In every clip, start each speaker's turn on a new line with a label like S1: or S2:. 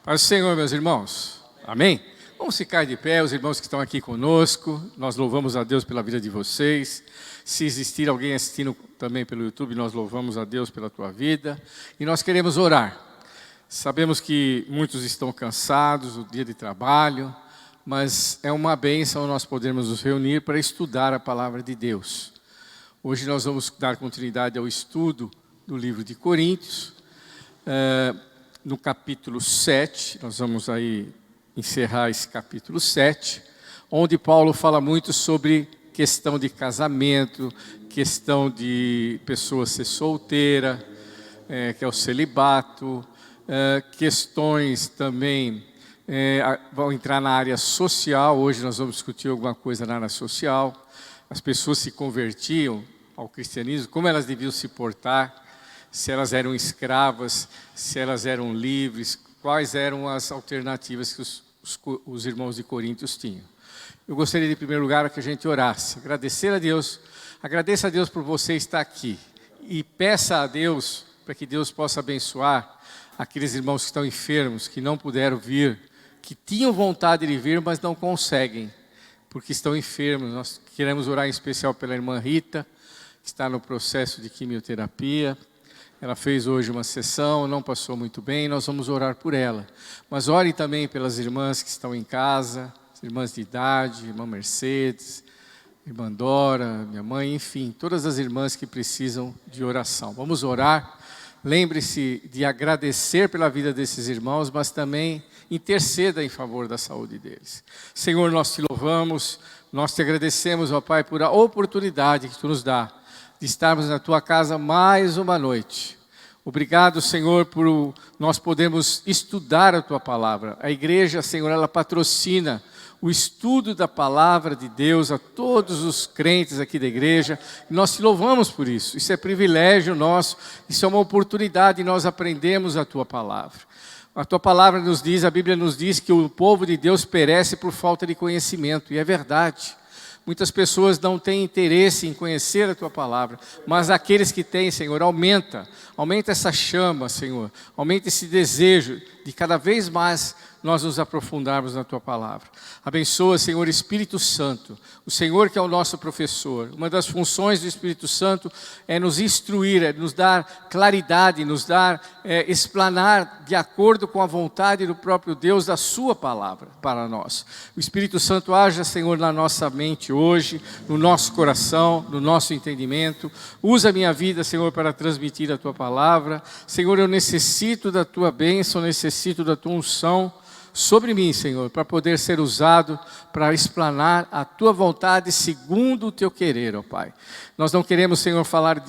S1: Paz do Senhor, meus irmãos. Amém? Vamos ficar de pé, os irmãos que estão aqui conosco. Nós louvamos a Deus pela vida de vocês. Se existir alguém assistindo também pelo YouTube, nós louvamos a Deus pela tua vida. E nós queremos orar. Sabemos que muitos estão cansados do dia de trabalho, mas é uma bênção nós podermos nos reunir para estudar a palavra de Deus. Hoje nós vamos dar continuidade ao estudo do livro de Coríntios. No capítulo 7, nós vamos aí encerrar esse capítulo 7, onde Paulo fala muito sobre questão de casamento, questão de pessoa ser solteira, que é o celibato, questões também, vão entrar na área social. Hoje nós vamos discutir alguma coisa na área social. As pessoas se convertiam ao cristianismo, como elas deviam se portar, se elas eram escravas, se elas eram livres, quais eram as alternativas que os irmãos de Coríntios tinham. Eu gostaria de, em primeiro lugar, que a gente orasse, agradecer a Deus, agradeça a Deus por você estar aqui e peça a Deus para que Deus possa abençoar aqueles irmãos que estão enfermos, que não puderam vir, que tinham vontade de vir, mas não conseguem, porque estão enfermos. Nós queremos orar em especial pela irmã Rita, que está no processo de quimioterapia. Ela fez hoje uma sessão, não passou muito bem, nós vamos orar por ela. Mas ore também pelas irmãs que estão em casa, irmãs de idade, irmã Mercedes, irmã Dora, minha mãe, enfim, todas as irmãs que precisam de oração. Vamos orar. Lembre-se de agradecer pela vida desses irmãos, mas também interceda em favor da saúde deles. Senhor, nós te louvamos, nós te agradecemos, ó Pai, por a oportunidade que tu nos dá de estarmos na tua casa mais uma noite. Obrigado, Senhor, por nós podermos estudar a tua palavra. A igreja, Senhor, ela patrocina o estudo da palavra de Deus a todos os crentes aqui da igreja. Nós te louvamos por isso. Isso é privilégio nosso, isso é uma oportunidade e nós aprendemos a tua palavra. A tua palavra nos diz, a Bíblia nos diz que o povo de Deus perece por falta de conhecimento, e é verdade. Muitas pessoas não têm interesse em conhecer a tua palavra, mas aqueles que têm, Senhor, aumenta essa chama, Senhor, aumenta esse desejo de cada vez mais nós nos aprofundarmos na tua palavra. Abençoa, Senhor, Espírito Santo, o Senhor que é o nosso professor. Uma das funções do Espírito Santo é nos instruir, é nos dar claridade, nos dar, explanar de acordo com a vontade do próprio Deus, da sua palavra para nós. O Espírito Santo haja, Senhor, na nossa mente hoje, no nosso coração, no nosso entendimento. Usa a minha vida, Senhor, para transmitir a tua palavra. Senhor, eu necessito da tua bênção, necessito da tua unção sobre mim, Senhor, para poder ser usado para explanar a tua vontade segundo o teu querer, ó Pai. Nós não queremos, Senhor, falar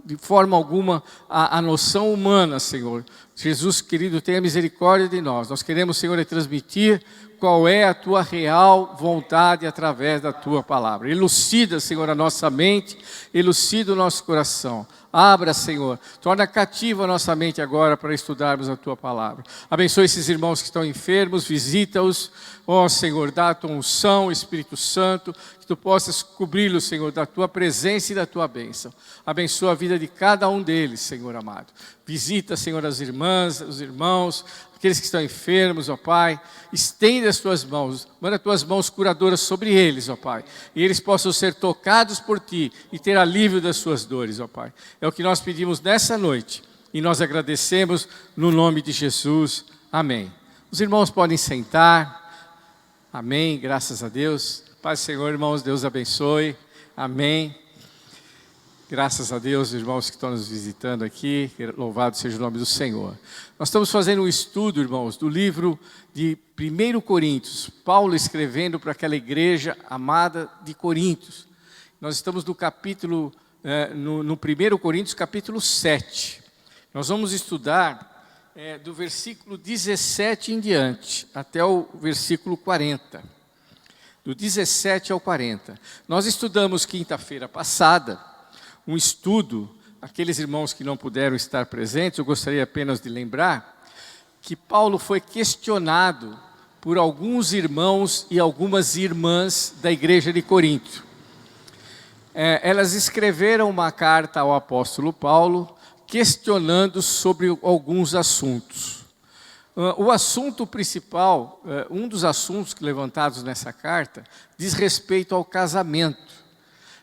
S1: de forma alguma a noção humana, Senhor. Jesus, querido, tenha misericórdia de nós. Nós queremos, Senhor, transmitir qual é a tua real vontade através da tua palavra. Elucida, Senhor, a nossa mente, elucida o nosso coração. Abra, Senhor, torna cativa a nossa mente agora para estudarmos a tua palavra. Abençoe esses irmãos que estão enfermos, visita-os. Ó, Senhor, dá a tua unção, Espírito Santo, que tu possas cobri-los, Senhor, da tua presença e da tua bênção. Abençoa a vida de cada um deles, Senhor amado. Visita, Senhor, as irmãs, os irmãos, aqueles que estão enfermos, ó Pai. Estende as tuas mãos, manda as tuas mãos curadoras sobre eles, ó Pai. E eles possam ser tocados por ti e ter alívio das suas dores, ó Pai. É o que nós pedimos nessa noite e nós agradecemos no nome de Jesus. Amém. Os irmãos podem sentar. Amém, graças a Deus. Paz do Senhor, irmãos, Deus abençoe. Amém. Graças a Deus, irmãos que estão nos visitando aqui, louvado seja o nome do Senhor. Nós estamos fazendo um estudo, irmãos, do livro de 1 Coríntios, Paulo escrevendo para aquela igreja amada de Coríntios. Nós estamos no capítulo, no 1 Coríntios, capítulo 7. Nós vamos estudar do versículo 17 em diante, até o versículo 40. Do 17 ao 40. Nós estudamos quinta-feira passada, um estudo, aqueles irmãos que não puderam estar presentes, eu gostaria apenas de lembrar que Paulo foi questionado por alguns irmãos e algumas irmãs da igreja de Corinto. Elas escreveram uma carta ao apóstolo Paulo questionando sobre alguns assuntos. O assunto principal, um dos assuntos levantados nessa carta, diz respeito ao casamento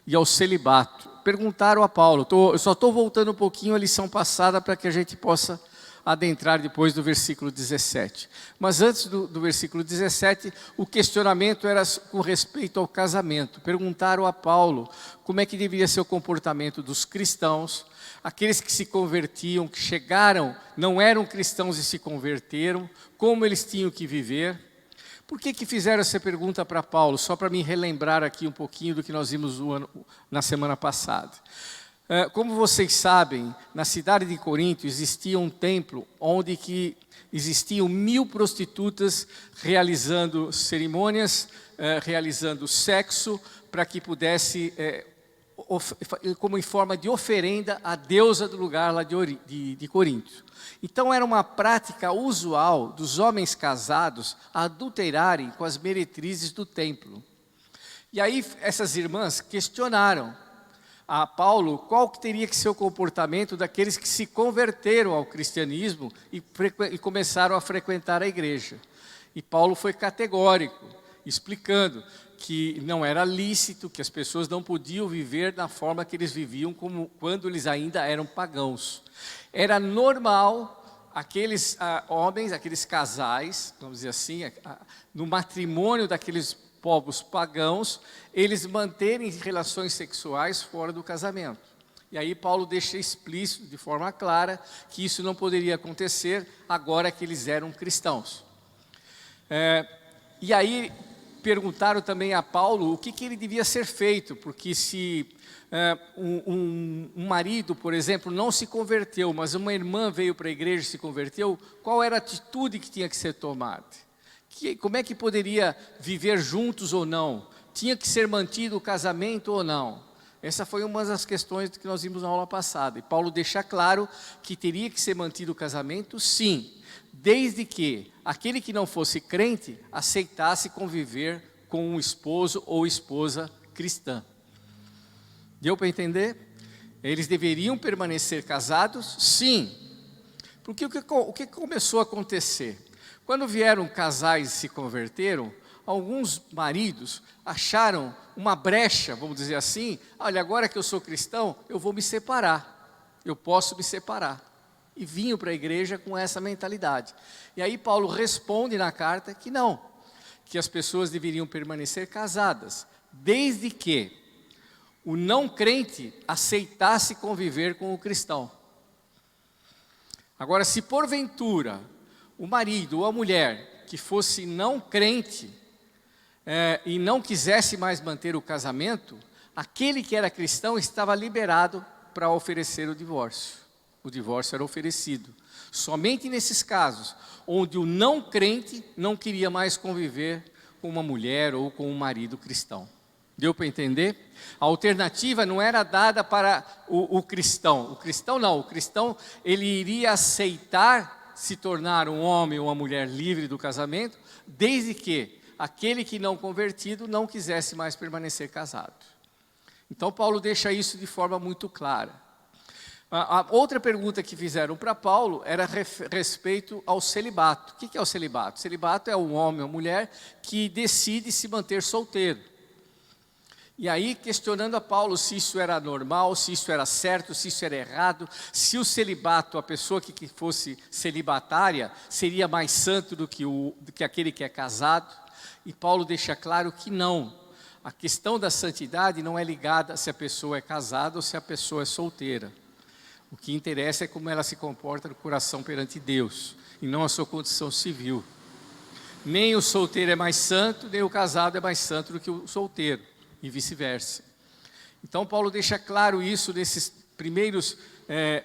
S1: e ao celibato. Perguntaram a Paulo, eu só estou voltando um pouquinho à lição passada para que a gente possa adentrar depois do versículo 17. Mas antes do versículo 17, o questionamento era com respeito ao casamento. Perguntaram a Paulo como é que deveria ser o comportamento dos cristãos, aqueles que se convertiam, que chegaram, não eram cristãos e se converteram, como eles tinham que viver. Por que fizeram essa pergunta para Paulo? Só para me relembrar aqui um pouquinho do que nós vimos na semana passada. Como vocês sabem, na cidade de Corinto existia um templo onde que existiam 1000 prostitutas realizando cerimônias, realizando sexo, para que pudesse, como em forma de oferenda, à deusa do lugar lá de Corinto. Então era uma prática usual dos homens casados adulterarem com as meretrizes do templo. E aí essas irmãs questionaram a Paulo qual que teria que ser o comportamento daqueles que se converteram ao cristianismo e começaram a frequentar a igreja. E Paulo foi categórico, explicando que não era lícito, que as pessoas não podiam viver da forma que eles viviam como quando eles ainda eram pagãos. Era normal aqueles homens, aqueles casais, vamos dizer assim, no matrimônio daqueles povos pagãos, eles manterem relações sexuais fora do casamento. E aí Paulo deixa explícito, de forma clara, que isso não poderia acontecer agora que eles eram cristãos. E aí perguntaram também a Paulo o que ele devia ser feito, porque se um marido, por exemplo, não se converteu, mas uma irmã veio para a igreja e se converteu, qual era a atitude que tinha que ser tomada? Como é que poderia viver juntos ou não? Tinha que ser mantido o casamento ou não? Essa foi uma das questões que nós vimos na aula passada. E Paulo deixa claro que teria que ser mantido o casamento, sim, desde que aquele que não fosse crente aceitasse conviver com um esposo ou esposa cristã. Deu para entender? Eles deveriam permanecer casados, sim. Porque o que começou a acontecer? Quando vieram casais e se converteram, alguns maridos acharam uma brecha, vamos dizer assim, olha, agora que eu sou cristão, eu vou me separar, eu posso me separar. E vinham para a igreja com essa mentalidade. E aí Paulo responde na carta que não, que as pessoas deveriam permanecer casadas, desde que o não crente aceitasse conviver com o cristão. Agora, se porventura o marido ou a mulher que fosse não crente e não quisesse mais manter o casamento, aquele que era cristão estava liberado para oferecer o divórcio. O divórcio era oferecido. Somente nesses casos, onde o não crente não queria mais conviver com uma mulher ou com um marido cristão. Deu para entender? A alternativa não era dada para o cristão. O cristão não, o cristão ele iria aceitar se tornar um homem ou uma mulher livre do casamento, desde que aquele que não convertido não quisesse mais permanecer casado. Então Paulo deixa isso de forma muito clara. A outra pergunta que fizeram para Paulo era respeito ao celibato. O que é o celibato? O celibato é um homem ou mulher que decide se manter solteiro. E aí questionando a Paulo se isso era normal, se isso era certo, se isso era errado, se o celibato, a pessoa que fosse celibatária, seria mais santo do que aquele que é casado. E Paulo deixa claro que não. A questão da santidade não é ligada se a pessoa é casada ou se a pessoa é solteira. O que interessa é como ela se comporta no coração perante Deus, e não a sua condição civil. Nem o solteiro é mais santo, nem o casado é mais santo do que o solteiro. E vice-versa. Então Paulo deixa claro isso nesses primeiros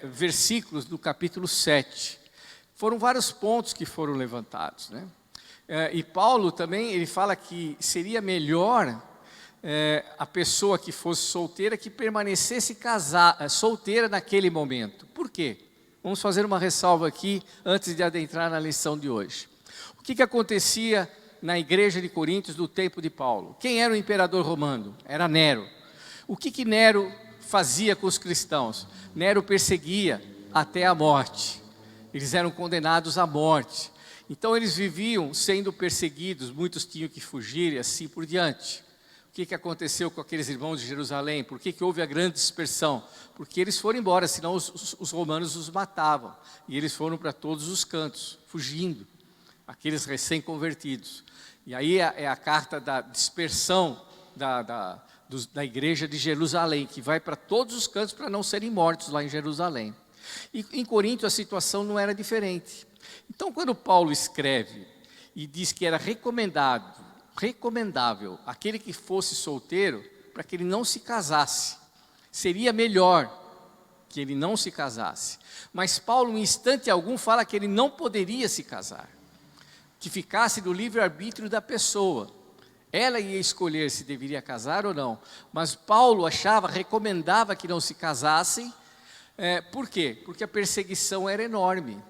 S1: versículos do capítulo 7. Foram vários pontos que foram levantados, né? E Paulo também, ele fala que seria melhor a pessoa que fosse solteira que permanecesse solteira naquele momento. Por quê? Vamos fazer uma ressalva aqui antes de adentrar na lição de hoje. O que acontecia na igreja de Coríntios do tempo de Paulo? Quem era o imperador romano? Era Nero. O que Nero fazia com os cristãos? Nero perseguia até a morte. Eles eram condenados à morte. Então eles viviam sendo perseguidos, muitos tinham que fugir e assim por diante. O que aconteceu com aqueles irmãos de Jerusalém? Por que houve a grande dispersão? Porque eles foram embora, senão os romanos os matavam. E eles foram para todos os cantos, fugindo, aqueles recém-convertidos. E aí é a carta da dispersão da igreja de Jerusalém, que vai para todos os cantos para não serem mortos lá em Jerusalém. E em Corinto a situação não era diferente. Então, quando Paulo escreve e diz que era recomendável aquele que fosse solteiro, para que ele não se casasse, seria melhor que ele não se casasse. Mas Paulo, em instante algum, fala que ele não poderia se casar, que ficasse do livre-arbítrio da pessoa. Ela ia escolher se deveria casar ou não, mas Paulo recomendava que não se casassem. Por quê? Porque a perseguição era enorme.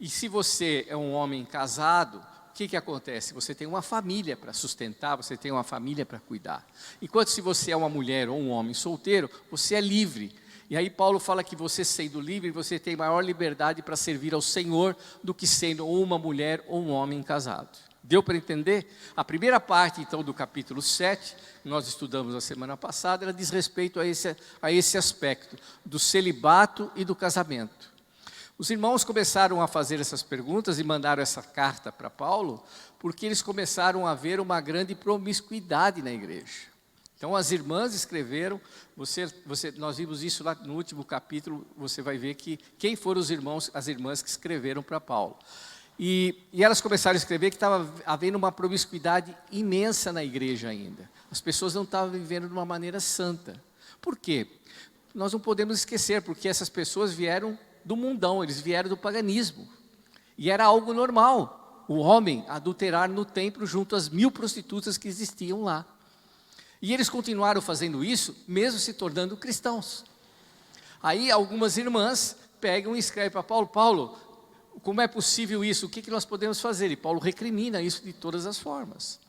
S1: E se você é um homem casado, o que acontece? Você tem uma família para sustentar, você tem uma família para cuidar. Enquanto se você é uma mulher ou um homem solteiro, você é livre. E aí Paulo fala que você sendo livre, você tem maior liberdade para servir ao Senhor do que sendo ou uma mulher ou um homem casado. Deu para entender? A primeira parte, então, do capítulo 7, que nós estudamos na semana passada, ela diz respeito a esse aspecto do celibato e do casamento. Os irmãos começaram a fazer essas perguntas e mandaram essa carta para Paulo, porque eles começaram a ver uma grande promiscuidade na igreja. Então as irmãs escreveram, nós vimos isso lá no último capítulo, você vai ver quem foram as irmãs que escreveram para Paulo. E elas começaram a escrever que estava havendo uma promiscuidade imensa na igreja ainda. As pessoas não estavam vivendo de uma maneira santa. Por quê? Nós não podemos esquecer, porque essas pessoas vieram do mundão, eles vieram do paganismo. E era algo normal, o homem adulterar no templo junto às 1000 prostitutas que existiam lá. E eles continuaram fazendo isso, mesmo se tornando cristãos. Aí algumas irmãs pegam e escrevem para Paulo: Paulo, como é possível isso? O que nós podemos fazer? E Paulo recrimina isso de todas as formas.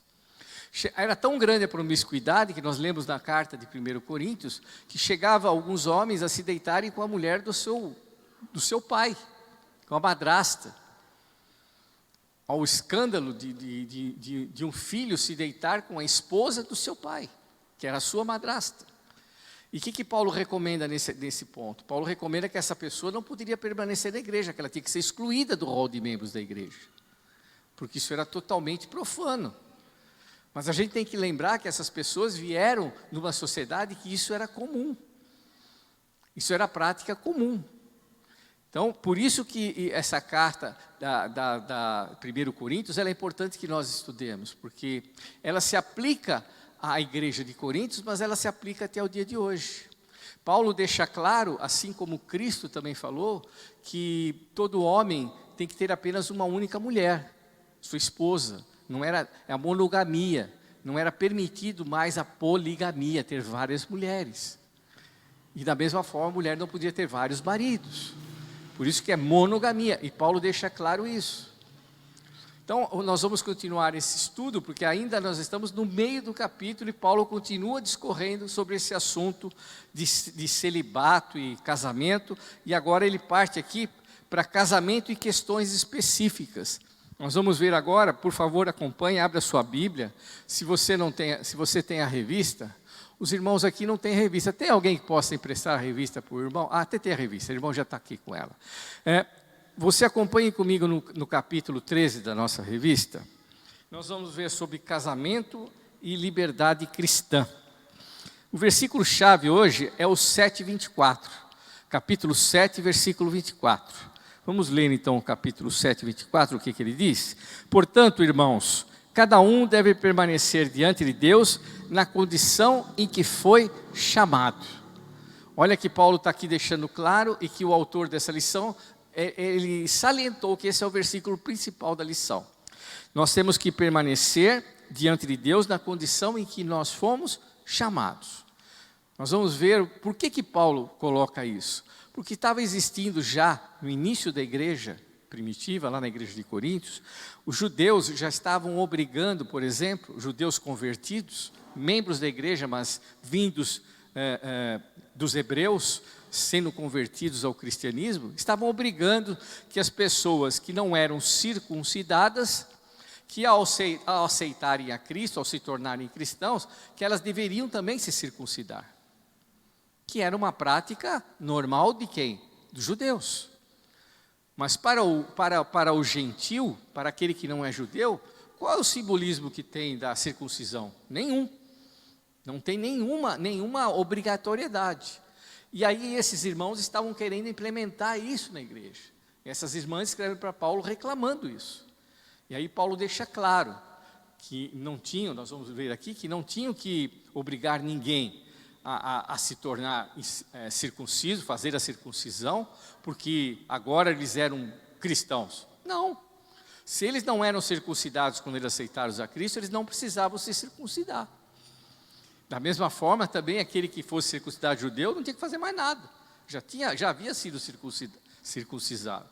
S1: Era tão grande a promiscuidade, que nós lemos na carta de 1 Coríntios, que chegava alguns homens a se deitarem com a mulher do seu pai, com a madrasta. Ao escândalo de um filho se deitar com a esposa do seu pai, que era a sua madrasta. E o que Paulo recomenda nesse ponto? Paulo recomenda que essa pessoa não poderia permanecer na igreja, que ela tinha que ser excluída do rol de membros da igreja, porque isso era totalmente profano. Mas a gente tem que lembrar que essas pessoas vieram numa sociedade que isso era comum, isso era prática comum. Então, por isso que essa carta da 1 Coríntios, ela é importante que nós estudemos, porque ela se aplica à igreja de Coríntios, mas ela se aplica até o dia de hoje. Paulo deixa claro, assim como Cristo também falou, que todo homem tem que ter apenas uma única mulher, sua esposa. Não era a monogamia, não era permitido mais a poligamia, ter várias mulheres. E da mesma forma, a mulher não podia ter vários maridos. Por isso que é monogamia, e Paulo deixa claro isso. Então, nós vamos continuar esse estudo, porque ainda nós estamos no meio do capítulo, e Paulo continua discorrendo sobre esse assunto de celibato e casamento, e agora ele parte aqui para casamento e questões específicas. Nós vamos ver agora, por favor, acompanhe, abra a sua Bíblia. Se você tem a revista, os irmãos aqui não têm revista. Tem alguém que possa emprestar a revista para o irmão? Até tem a revista, o irmão já está aqui com ela. Você acompanhe comigo no capítulo 13 da nossa revista. Nós vamos ver sobre casamento e liberdade cristã. O versículo-chave hoje é o 7:24. Capítulo 7, versículo 24. Vamos ler então o capítulo 7, 24, o que ele diz? Portanto, irmãos, cada um deve permanecer diante de Deus na condição em que foi chamado. Olha que Paulo está aqui deixando claro, e que o autor dessa lição, ele salientou que esse é o versículo principal da lição. Nós temos que permanecer diante de Deus na condição em que nós fomos chamados. Nós vamos ver por que Paulo coloca isso. Porque estava existindo já no início da igreja primitiva, lá na igreja de Coríntios, os judeus já estavam obrigando, por exemplo, judeus convertidos, membros da igreja, mas vindos dos hebreus, sendo convertidos ao cristianismo, estavam obrigando que as pessoas que não eram circuncidadas, que ao aceitarem a Cristo, ao se tornarem cristãos, que elas deveriam também se circuncidar. Que era uma prática normal de quem? Dos judeus. Mas para o gentil, para aquele que não é judeu, qual é o simbolismo que tem da circuncisão? Nenhum. Não tem nenhuma obrigatoriedade. E aí esses irmãos estavam querendo implementar isso na igreja. E essas irmãs escrevem para Paulo reclamando isso. E aí Paulo deixa claro que não tinham, nós vamos ver aqui, que não tinham que obrigar ninguém a se tornar circunciso, fazer a circuncisão, porque agora eles eram cristãos. Não. Se eles não eram circuncidados quando eles aceitaram a Cristo, eles não precisavam se circuncidar. Da mesma forma, também aquele que fosse circuncidado judeu não tinha que fazer mais nada. Já havia sido circuncisado.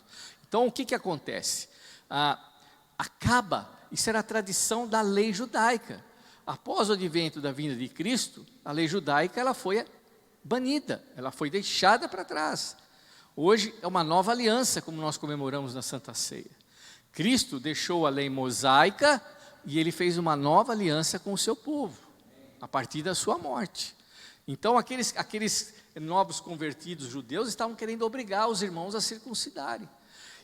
S1: Então, o que acontece? Isso era a tradição da lei judaica. Após o advento da vinda de Cristo, a lei judaica ela foi banida, ela foi deixada para trás. Hoje é uma nova aliança, como nós comemoramos na Santa Ceia. Cristo deixou a lei mosaica e ele fez uma nova aliança com o seu povo, a partir da sua morte. Então aqueles novos convertidos judeus estavam querendo obrigar os irmãos a circuncidarem.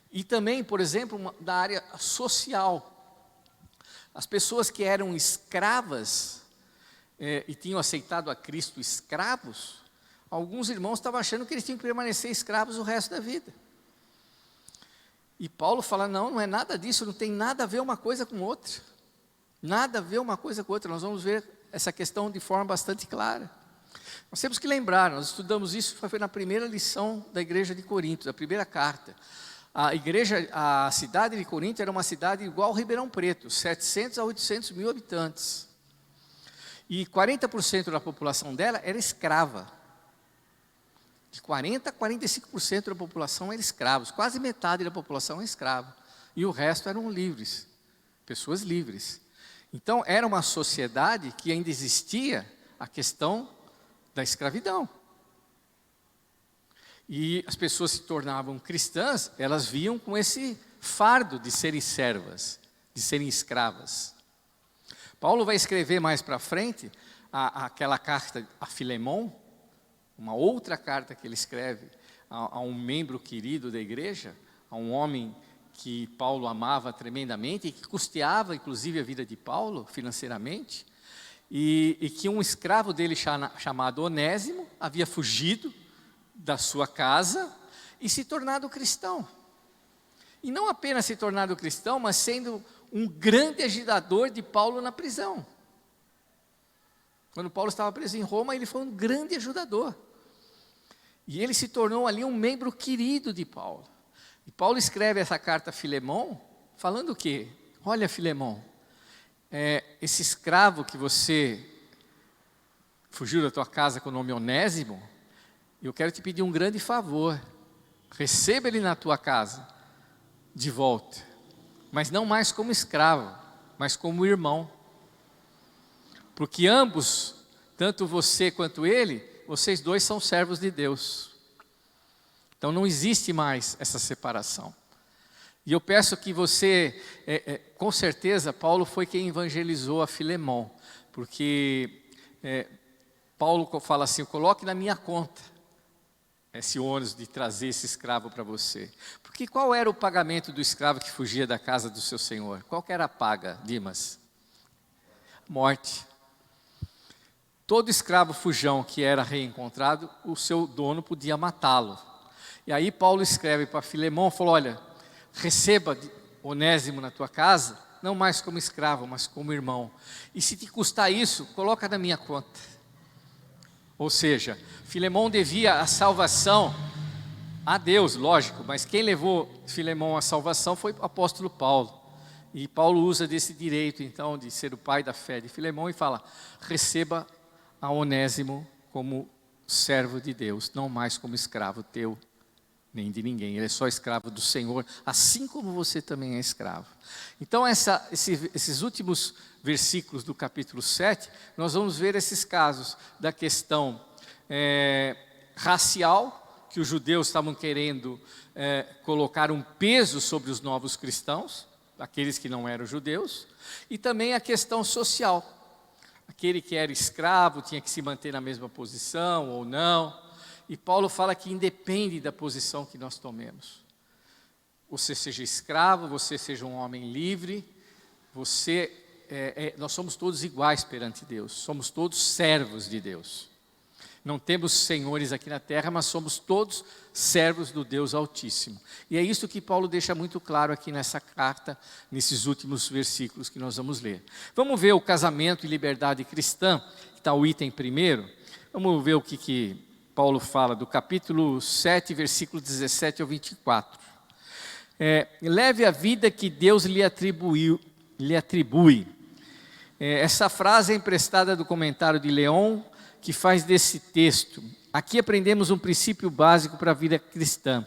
S1: E também, por exemplo, da área social. As pessoas que eram escravas e tinham aceitado a Cristo escravos, alguns irmãos estavam achando que eles tinham que permanecer escravos o resto da vida. E Paulo fala, não é nada disso, não tem nada a ver uma coisa com outra. Nada a ver uma coisa com outra, nós vamos ver essa questão de forma bastante clara. Nós temos que lembrar, nós estudamos isso, foi na primeira lição da igreja de Corinto, a primeira carta. A cidade de Corinto era uma cidade igual ao Ribeirão Preto, 700 a 800 mil habitantes. E 40% da população dela era escrava. De 40% a 45% da população eram escravos, quase metade da população é escrava. E o resto eram livres, pessoas livres. Então era uma sociedade que ainda existia a questão da escravidão. E as pessoas se tornavam cristãs, elas viam com esse fardo de serem servas, de serem escravas. Paulo vai escrever mais para frente aquela carta a Filemon, uma outra carta que ele escreve a um membro querido da igreja, a um homem que Paulo amava tremendamente e que custeava inclusive a vida de Paulo financeiramente, e que um escravo dele chamado Onésimo havia fugido da sua casa e se tornado cristão. E não apenas se tornado cristão, mas sendo um grande agitador de Paulo na prisão. Quando Paulo estava preso em Roma, ele foi um grande ajudador. E ele se tornou ali um membro querido de Paulo. E Paulo escreve essa carta a Filemon, falando o quê? Olha, Filemon, esse escravo que você fugiu da tua casa com o nome Onésimo, eu quero te pedir um grande favor, receba ele na tua casa, de volta, mas não mais como escravo, mas como irmão, porque ambos, tanto você quanto ele, vocês dois são servos de Deus, então não existe mais essa separação. E eu peço que você, com certeza, Paulo foi quem evangelizou a Filemon, porque Paulo fala assim, coloque na minha conta esse ônus de trazer esse escravo para você. Porque qual era o pagamento do escravo que fugia da casa do seu senhor? Qual que era a paga, Dimas? Morte. Todo escravo fujão que era reencontrado, o seu dono podia matá-lo. E aí Paulo escreve para Filemon, falou, olha, receba Onésimo na tua casa, não mais como escravo, mas como irmão. E se te custar isso, coloca na minha conta. Ou seja, Filemon devia a salvação a Deus, lógico, mas quem levou Filemon à salvação foi o apóstolo Paulo. E Paulo usa desse direito, então, de ser o pai da fé de Filemon e fala, receba a Onésimo como servo de Deus, não mais como escravo teu, nem de ninguém. Ele é só escravo do Senhor, assim como você também é escravo. Então, esses últimos versículos do capítulo 7, nós vamos ver esses casos da questão racial, que os judeus estavam querendo colocar um peso sobre os novos cristãos, aqueles que não eram judeus, e também a questão social. Aquele que era escravo tinha que se manter na mesma posição ou não. E Paulo fala que independe da posição que nós tomemos. Você seja escravo, você seja um homem livre, nós somos todos iguais perante Deus, somos todos servos de Deus. Não temos senhores aqui na terra, mas somos todos servos do Deus Altíssimo. E é isso que Paulo deixa muito claro aqui nessa carta, nesses últimos versículos que nós vamos ler. Vamos ver o casamento e liberdade cristã, que está o item primeiro. Vamos ver o que Paulo fala do capítulo 7, versículo 17 ao 24. Leve a vida que Deus lhe atribui. Essa frase é emprestada do comentário de Leon, que faz desse texto. Aqui aprendemos um princípio básico para a vida cristã.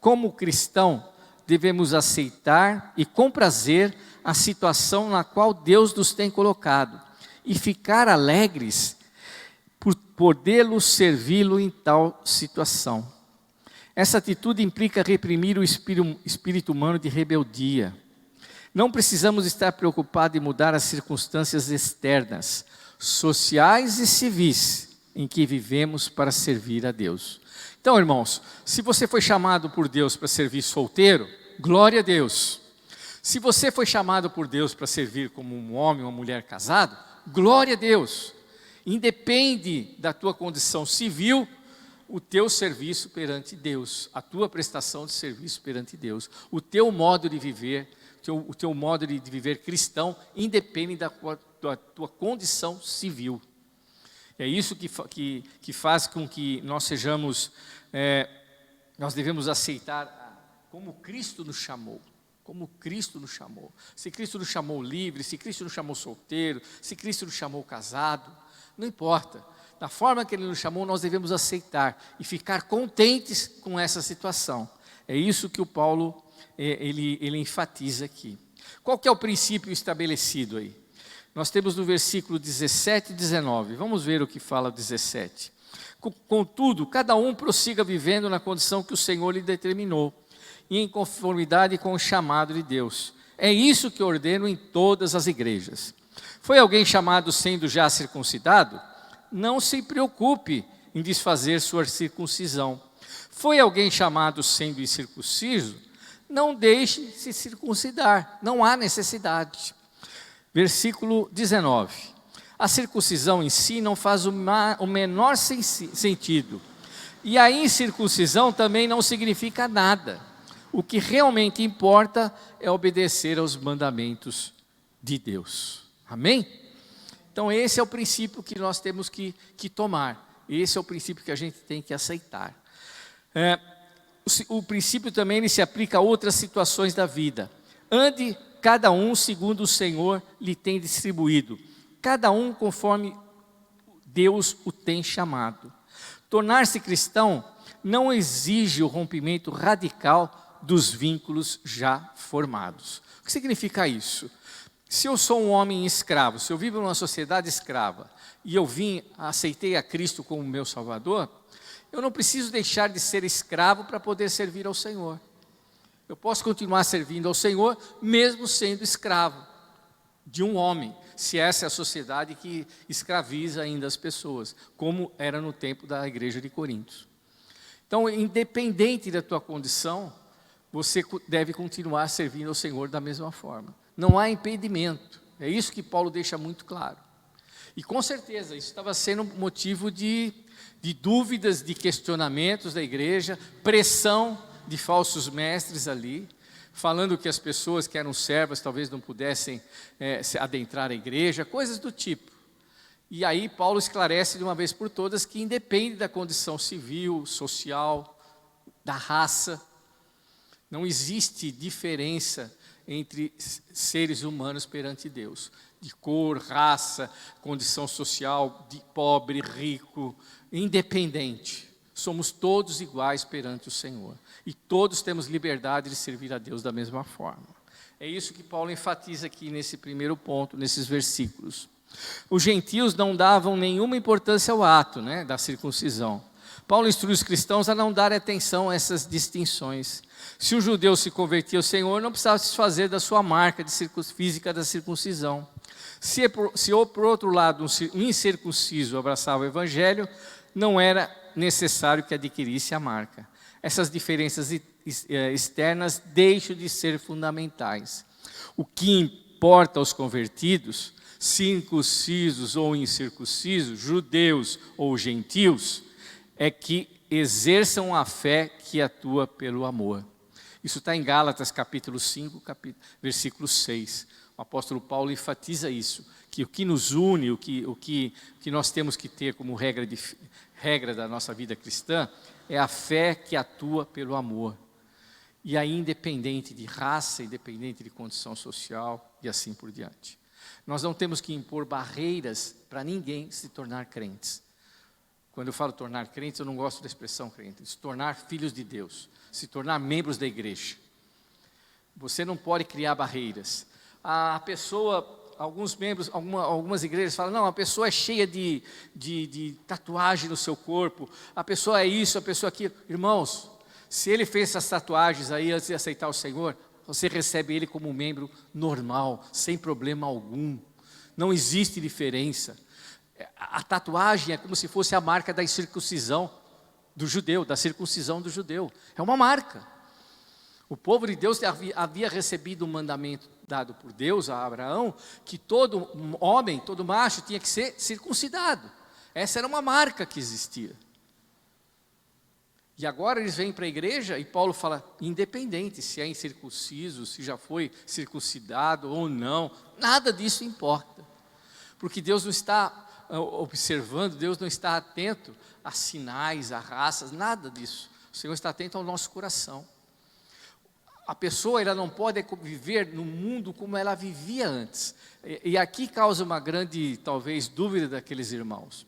S1: Como cristão, devemos aceitar e com prazer a situação na qual Deus nos tem colocado e ficar alegres por podê-lo servi-lo em tal situação. Essa atitude implica reprimir o espírito humano de rebeldia. Não precisamos estar preocupados em mudar as circunstâncias externas, sociais e civis em que vivemos para servir a Deus. Então, irmãos, se você foi chamado por Deus para servir solteiro, glória a Deus. Se você foi chamado por Deus para servir como um homem ou uma mulher casado, glória a Deus. Independe da tua condição civil, o teu serviço perante Deus, a tua prestação de serviço perante Deus, o teu modo de viver, o teu modo de viver cristão, independe da tua condição civil. É isso que faz com que nós sejamos, nós devemos aceitar como Cristo nos chamou. Como Cristo nos chamou. Se Cristo nos chamou livre, se Cristo nos chamou solteiro, se Cristo nos chamou casado, não importa. Da forma que Ele nos chamou, nós devemos aceitar e ficar contentes com essa situação. É isso que o Paulo ele enfatiza aqui. Qual que é o princípio estabelecido aí? Nós temos no versículo 17 e 19. Vamos ver o que fala o 17. Contudo, cada um prossiga vivendo na condição que o Senhor lhe determinou, e em conformidade com o chamado de Deus. É isso que ordeno em todas as igrejas. Foi alguém chamado sendo já circuncidado? Não se preocupe em desfazer sua circuncisão. Foi alguém chamado sendo incircunciso? Não deixe se circuncidar, não há necessidade. Versículo 19. A circuncisão em si não faz o menor sentido. E a incircuncisão também não significa nada. O que realmente importa é obedecer aos mandamentos de Deus. Amém? Então esse é o princípio que nós temos que tomar. Esse é o princípio que a gente tem que aceitar. O princípio também ele se aplica a outras situações da vida. Ande cada um segundo o Senhor lhe tem distribuído. Cada um conforme Deus o tem chamado. Tornar-se cristão não exige o rompimento radical dos vínculos já formados. O que significa isso? Se eu sou um homem escravo, se eu vivo numa sociedade escrava, e eu aceitei a Cristo como meu Salvador, eu não preciso deixar de ser escravo para poder servir ao Senhor. Eu posso continuar servindo ao Senhor, mesmo sendo escravo de um homem, se essa é a sociedade que escraviza ainda as pessoas, como era no tempo da igreja de Corinto. Então, independente da tua condição, você deve continuar servindo ao Senhor da mesma forma. Não há impedimento. É isso que Paulo deixa muito claro. E com certeza, isso estava sendo motivo de dúvidas, de questionamentos da igreja, pressão de falsos mestres ali, falando que as pessoas que eram servas talvez não pudessem se adentrar à igreja, coisas do tipo. E aí Paulo esclarece de uma vez por todas que independe da condição civil, social, da raça, não existe diferença entre seres humanos perante Deus, de cor, raça, condição social, de pobre, rico, independente. Somos todos iguais perante o Senhor. E todos temos liberdade de servir a Deus da mesma forma. É isso que Paulo enfatiza aqui nesse primeiro ponto, nesses versículos. Os gentios não davam nenhuma importância ao ato da circuncisão. Paulo instrui os cristãos a não dar atenção a essas distinções. Se um judeu se convertia ao Senhor, não precisava se desfazer da sua marca física da circuncisão. Se por outro lado, um incircunciso abraçava o evangelho, não era necessário que adquirisse a marca. Essas diferenças externas deixam de ser fundamentais. O que importa aos convertidos, circuncisos ou incircuncisos, judeus ou gentios, é que exerçam a fé que atua pelo amor. Isso está em Gálatas capítulo 5, versículo 6. O apóstolo Paulo enfatiza isso, que o que nos une, o que nós temos que ter como regra da nossa vida cristã, é a fé que atua pelo amor. E aí independente de raça, independente de condição social e assim por diante. Nós não temos que impor barreiras para ninguém se tornar crentes. Quando eu falo tornar crentes, eu não gosto da expressão crente. Se tornar filhos de Deus, se tornar membros da igreja. Você não pode criar barreiras. A pessoa, alguns membros, algumas igrejas falam, não, a pessoa é cheia de tatuagem no seu corpo, a pessoa é isso, a pessoa é aquilo. Irmãos, se ele fez essas tatuagens aí antes de aceitar o Senhor, você recebe ele como um membro normal, sem problema algum. Não existe diferença. A tatuagem é como se fosse a marca da circuncisão do judeu, da circuncisão do judeu. É uma marca. O povo de Deus havia recebido um mandamento dado por Deus a Abraão, que todo homem, todo macho tinha que ser circuncidado. Essa era uma marca que existia. E agora eles vêm para a igreja e Paulo fala, independente se é incircunciso, se já foi circuncidado ou não, nada disso importa. Porque Deus não está observando, Deus não está atento a sinais, a raças, nada disso. O Senhor está atento ao nosso coração. A pessoa ela não pode viver no mundo como ela vivia antes. E aqui causa uma grande, talvez, dúvida daqueles irmãos.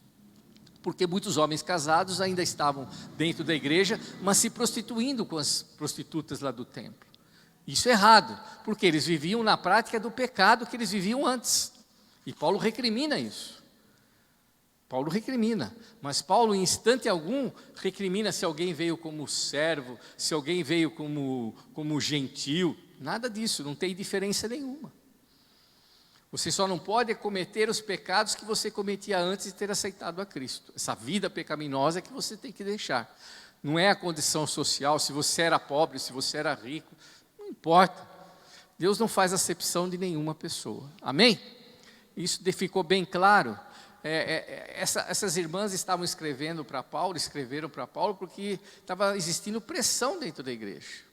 S1: Porque muitos homens casados ainda estavam dentro da igreja, mas se prostituindo com as prostitutas lá do templo. Isso é errado, porque eles viviam na prática do pecado que eles viviam antes. E Paulo recrimina isso. Paulo recrimina, mas Paulo em instante algum recrimina se alguém veio como servo, se alguém veio como gentil, nada disso, não tem diferença nenhuma. Você só não pode cometer os pecados que você cometia antes de ter aceitado a Cristo. Essa vida pecaminosa é que você tem que deixar. Não é a condição social, se você era pobre, se você era rico, não importa. Deus não faz acepção de nenhuma pessoa, amém? Isso ficou bem claro. Essas irmãs estavam escreveram para Paulo porque estava existindo pressão dentro da igreja.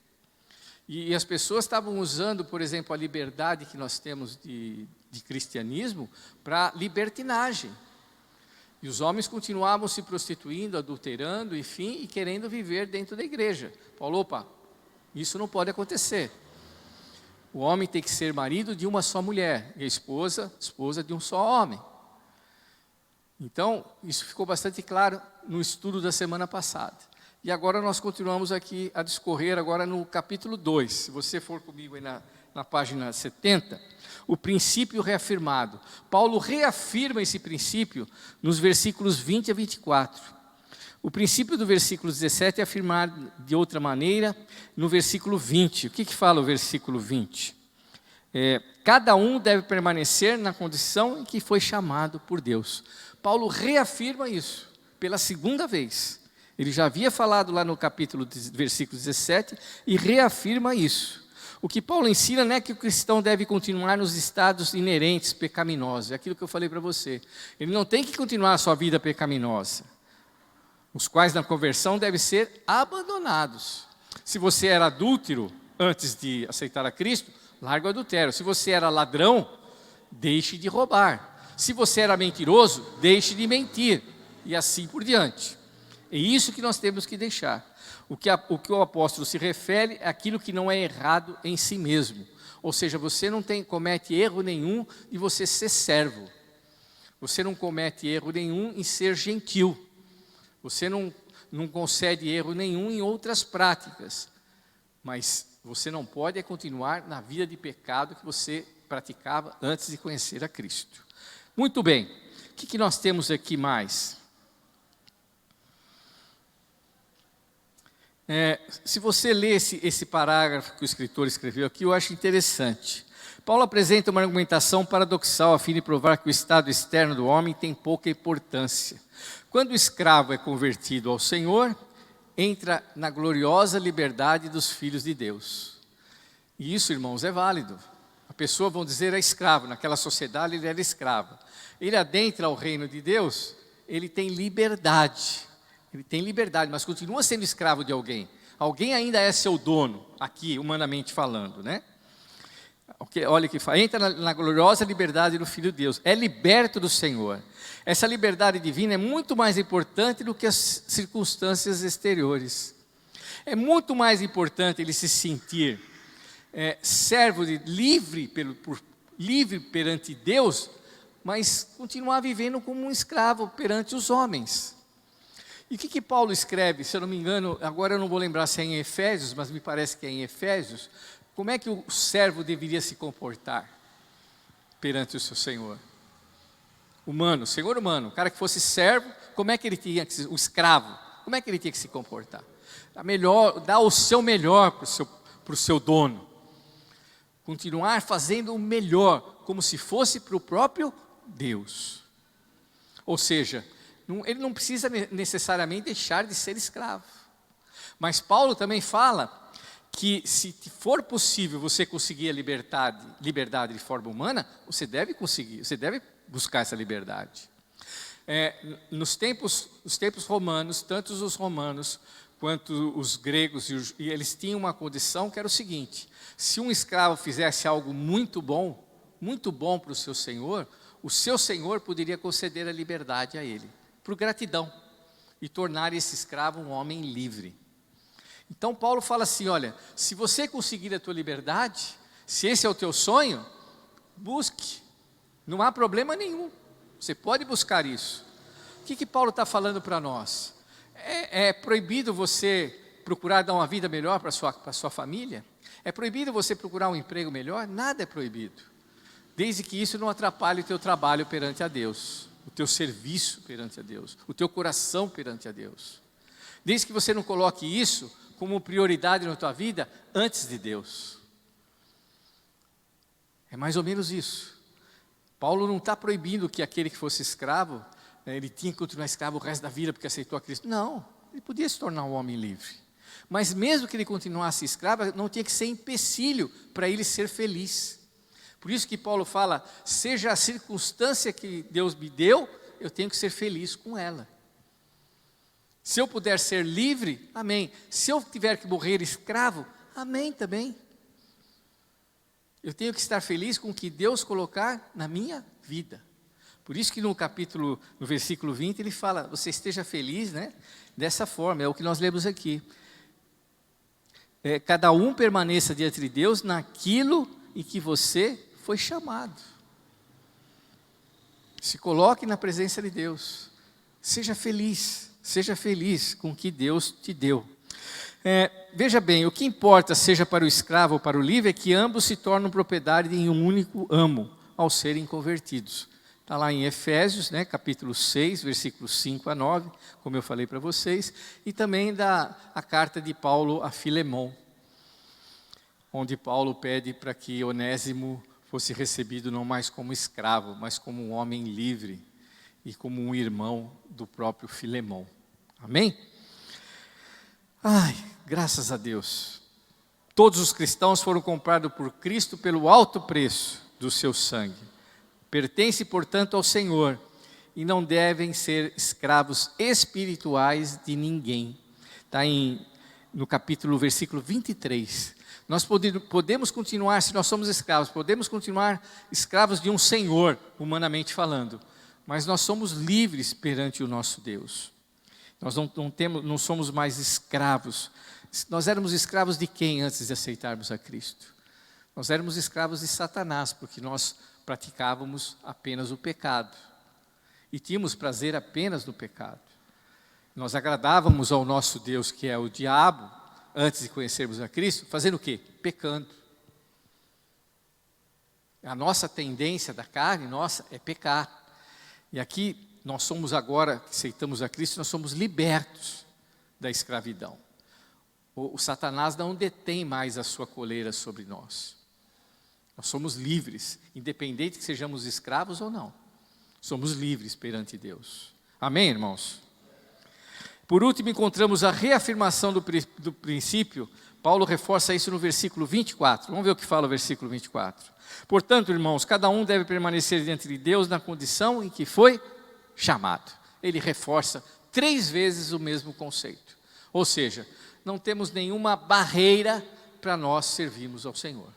S1: E as pessoas estavam usando, por exemplo, a liberdade que nós temos de cristianismo para libertinagem. E os homens continuavam se prostituindo, adulterando, enfim, e querendo viver dentro da igreja. Paulo, opa, isso não pode acontecer. O homem tem que ser marido de uma só mulher, e a esposa de um só homem. Então, isso ficou bastante claro no estudo da semana passada. E agora nós continuamos aqui a discorrer agora no capítulo 2. Se você for comigo aí na página 70, o princípio reafirmado. Paulo reafirma esse princípio nos versículos 20 a 24. O princípio do versículo 17 é afirmado de outra maneira no versículo 20. O que fala o versículo 20? Cada um deve permanecer na condição em que foi chamado por Deus. Paulo reafirma isso pela segunda vez. Ele já havia falado lá no capítulo, versículo 17, e reafirma isso. O que Paulo ensina não é que o cristão deve continuar nos estados inerentes, pecaminosos. É aquilo que eu falei para você. Ele não tem que continuar a sua vida pecaminosa, os quais na conversão devem ser abandonados. Se você era adúltero antes de aceitar a Cristo, larga o adultério. Se você era ladrão, deixe de roubar. Se você era mentiroso, deixe de mentir. E assim por diante. É isso que nós temos que deixar. O que o apóstolo se refere é aquilo que não é errado em si mesmo. Ou seja, você não comete erro nenhum de você ser servo. Você não comete erro nenhum em ser gentil. Você não concede erro nenhum em outras práticas. Mas você não pode continuar na vida de pecado que você praticava antes de conhecer a Cristo. Muito bem. O que nós temos aqui mais? Se você ler esse parágrafo que o escritor escreveu aqui, eu acho interessante. Paulo apresenta uma argumentação paradoxal a fim de provar que o estado externo do homem tem pouca importância. Quando o escravo é convertido ao Senhor, entra na gloriosa liberdade dos filhos de Deus. E isso, irmãos, é válido. A pessoa, vão dizer, é escravo. Naquela sociedade ele era escravo. Ele adentra ao reino de Deus, ele tem liberdade. Ele tem liberdade, mas continua sendo escravo de alguém. Alguém ainda é seu dono, aqui, humanamente falando, né? Olha o que fala, entra na gloriosa liberdade do Filho de Deus, é liberto do Senhor. Essa liberdade divina é muito mais importante do que as circunstâncias exteriores. É muito mais importante ele se sentir servo livre perante Deus, mas continuar vivendo como um escravo perante os homens. E o que Paulo escreve, se eu não me engano, agora eu não vou lembrar se é em Efésios, mas me parece que é em Efésios. Como é que o servo deveria se comportar perante o seu Senhor? Humano, Senhor humano, o cara que fosse servo, como é que ele tinha que o escravo, como é que ele tinha que se comportar? Dar o seu melhor para o seu dono. Continuar fazendo o melhor, como se fosse para o próprio Deus. Ou seja, ele não precisa necessariamente deixar de ser escravo. Mas Paulo também fala que se for possível você conseguir a liberdade de forma humana, você deve conseguir, você deve buscar essa liberdade. Nos tempos romanos, tanto os romanos quanto os gregos, e eles tinham uma condição que era o seguinte: se um escravo fizesse algo muito bom para o seu senhor poderia conceder a liberdade a ele, por gratidão, e tornar esse escravo um homem livre. Então Paulo fala assim, olha, se você conseguir a tua liberdade, se esse é o teu sonho, busque, não há problema nenhum, você pode buscar isso. O que Paulo está falando para nós? É proibido você procurar dar uma vida melhor para a sua família? É proibido você procurar um emprego melhor? Nada é proibido, desde que isso não atrapalhe o teu trabalho perante a Deus, o teu serviço perante a Deus, o teu coração perante a Deus. Desde que você não coloque isso como prioridade na tua vida antes de Deus. É mais ou menos isso. Paulo não está proibindo que aquele que fosse escravo, ele tinha que continuar escravo o resto da vida porque aceitou a Cristo. Não, ele podia se tornar um homem livre. Mas mesmo que ele continuasse escravo, não tinha que ser empecilho para ele ser feliz. Por isso que Paulo fala, seja a circunstância que Deus me deu, eu tenho que ser feliz com ela. Se eu puder ser livre, amém. Se eu tiver que morrer escravo, amém também. Eu tenho que estar feliz com o que Deus colocar na minha vida. Por isso que no versículo 20, ele fala, você esteja feliz, né? Dessa forma, é o que nós lemos aqui. Cada um permaneça diante de Deus naquilo em que você foi chamado. Se coloque na presença de Deus. Seja feliz com o que Deus te deu. Veja bem, o que importa, seja para o escravo ou para o livre, é que ambos se tornam propriedade de um único amo, ao serem convertidos. Está lá em Efésios, né, capítulo 6, versículos 5 a 9, como eu falei para vocês, e também a carta de Paulo a Filemon, onde Paulo pede para que Onésimo fosse recebido não mais como escravo, mas como um homem livre e como um irmão do próprio Filemon. Amém? Ai, graças a Deus. Todos os cristãos foram comprados por Cristo pelo alto preço do seu sangue. Pertencem, portanto, ao Senhor e não devem ser escravos espirituais de ninguém. Está no versículo 23. Nós podemos continuar, se nós somos escravos, podemos continuar escravos de um Senhor, humanamente falando, mas nós somos livres perante o nosso Deus. Nós não somos mais escravos. Nós éramos escravos de quem antes de aceitarmos a Cristo? Nós éramos escravos de Satanás, porque nós praticávamos apenas o pecado. E tínhamos prazer apenas no pecado. Nós agradávamos ao nosso Deus, que é o diabo, antes de conhecermos a Cristo, fazendo o quê? Pecando. A nossa tendência da carne, é pecar. E aqui, nós somos agora, que aceitamos a Cristo, nós somos libertos da escravidão. O Satanás não detém mais a sua coleira sobre nós. Nós somos livres, independente que sejamos escravos ou não. Somos livres perante Deus. Amém, irmãos? Por último, encontramos a reafirmação do princípio. Paulo reforça isso no versículo 24. Vamos ver o que fala o versículo 24. Portanto, irmãos, cada um deve permanecer diante de Deus na condição em que foi chamado. Ele reforça 3 vezes o mesmo conceito. Ou seja, não temos nenhuma barreira para nós servirmos ao Senhor.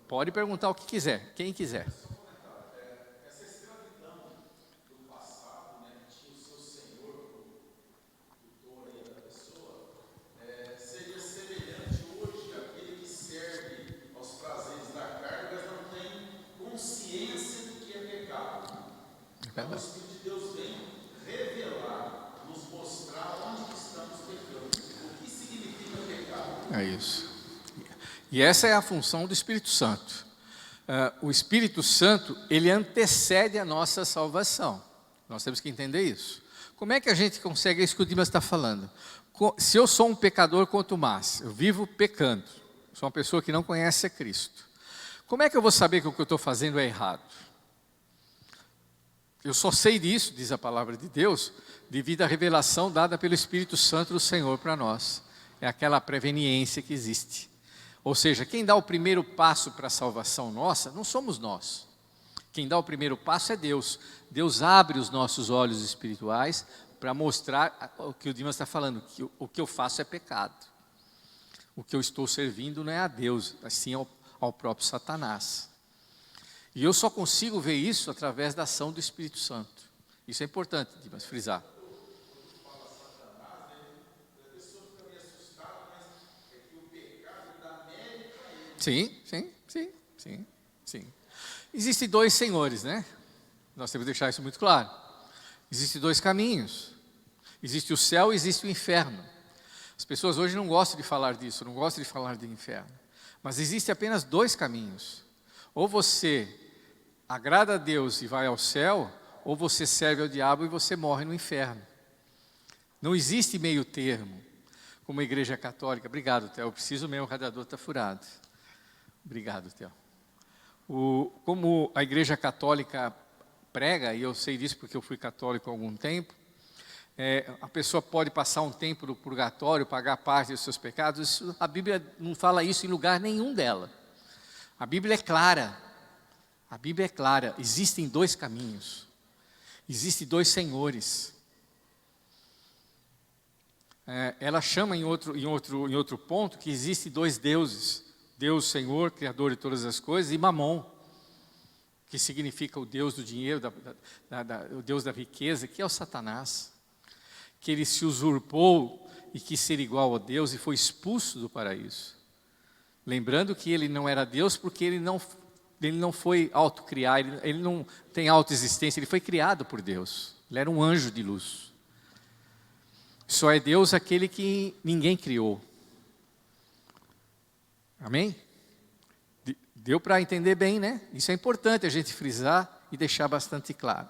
S1: Pode perguntar o que quiser, quem quiser.
S2: Essa escravidão do passado, né, que tinha o seu senhor, o tutor aí da pessoa, seria semelhante hoje àquele que serve aos prazeres da carne, mas não tem consciência do que é pecado. Então, o Espírito de Deus vem revelar, nos mostrar onde estamos pecando, o que significa pecado.
S1: É isso. E essa é a função do Espírito Santo. O Espírito Santo, ele antecede a nossa salvação. Nós temos que entender isso. Como é que a gente consegue, é isso que o Dimas está falando. Se eu sou um pecador contumaz, eu vivo pecando, sou uma pessoa que não conhece a Cristo, como é que eu vou saber que o que eu estou fazendo é errado? Eu só sei disso, diz a palavra de Deus, devido à revelação dada pelo Espírito Santo do Senhor para nós. É aquela preveniência que existe. Ou seja, quem dá o primeiro passo para a salvação nossa, não somos nós. Quem dá o primeiro passo é Deus. Deus abre os nossos olhos espirituais para mostrar o que o Dimas está falando, que o que eu faço é pecado. O que eu estou servindo não é a Deus, assim ao próprio Satanás. E eu só consigo ver isso através da ação do Espírito Santo. Isso é importante, Dimas, frisar. Sim. Existem 2 senhores, né? Nós temos que deixar isso muito claro. Existem 2 caminhos. Existe o céu e existe o inferno. As pessoas hoje não gostam de falar disso, não gostam de falar de inferno. Mas existem apenas 2 caminhos. Ou você agrada a Deus e vai ao céu, ou você serve ao diabo e você morre no inferno. Não existe meio termo, como a igreja católica. Obrigado, Theo, eu preciso mesmo, o radiador está furado. Obrigado, Theo. Como a igreja católica prega, e eu sei disso porque eu fui católico há algum tempo, a pessoa pode passar um tempo no purgatório, pagar parte dos seus pecados. A Bíblia não fala isso em lugar nenhum dela. A Bíblia é clara. A Bíblia é clara. Existem 2 caminhos. Existem 2 senhores. Ela chama em outro ponto que existem 2 deuses. Deus, Senhor, Criador de todas as coisas, e Mamon, que significa o Deus do dinheiro, o Deus da riqueza, que é o Satanás, que ele se usurpou e quis ser igual a Deus e foi expulso do paraíso. Lembrando que ele não era Deus porque ele não foi autocriar, ele não tem autoexistência, ele foi criado por Deus. Ele era um anjo de luz. Só é Deus aquele que ninguém criou. Amém? Deu para entender bem, né? Isso é importante a gente frisar e deixar bastante claro.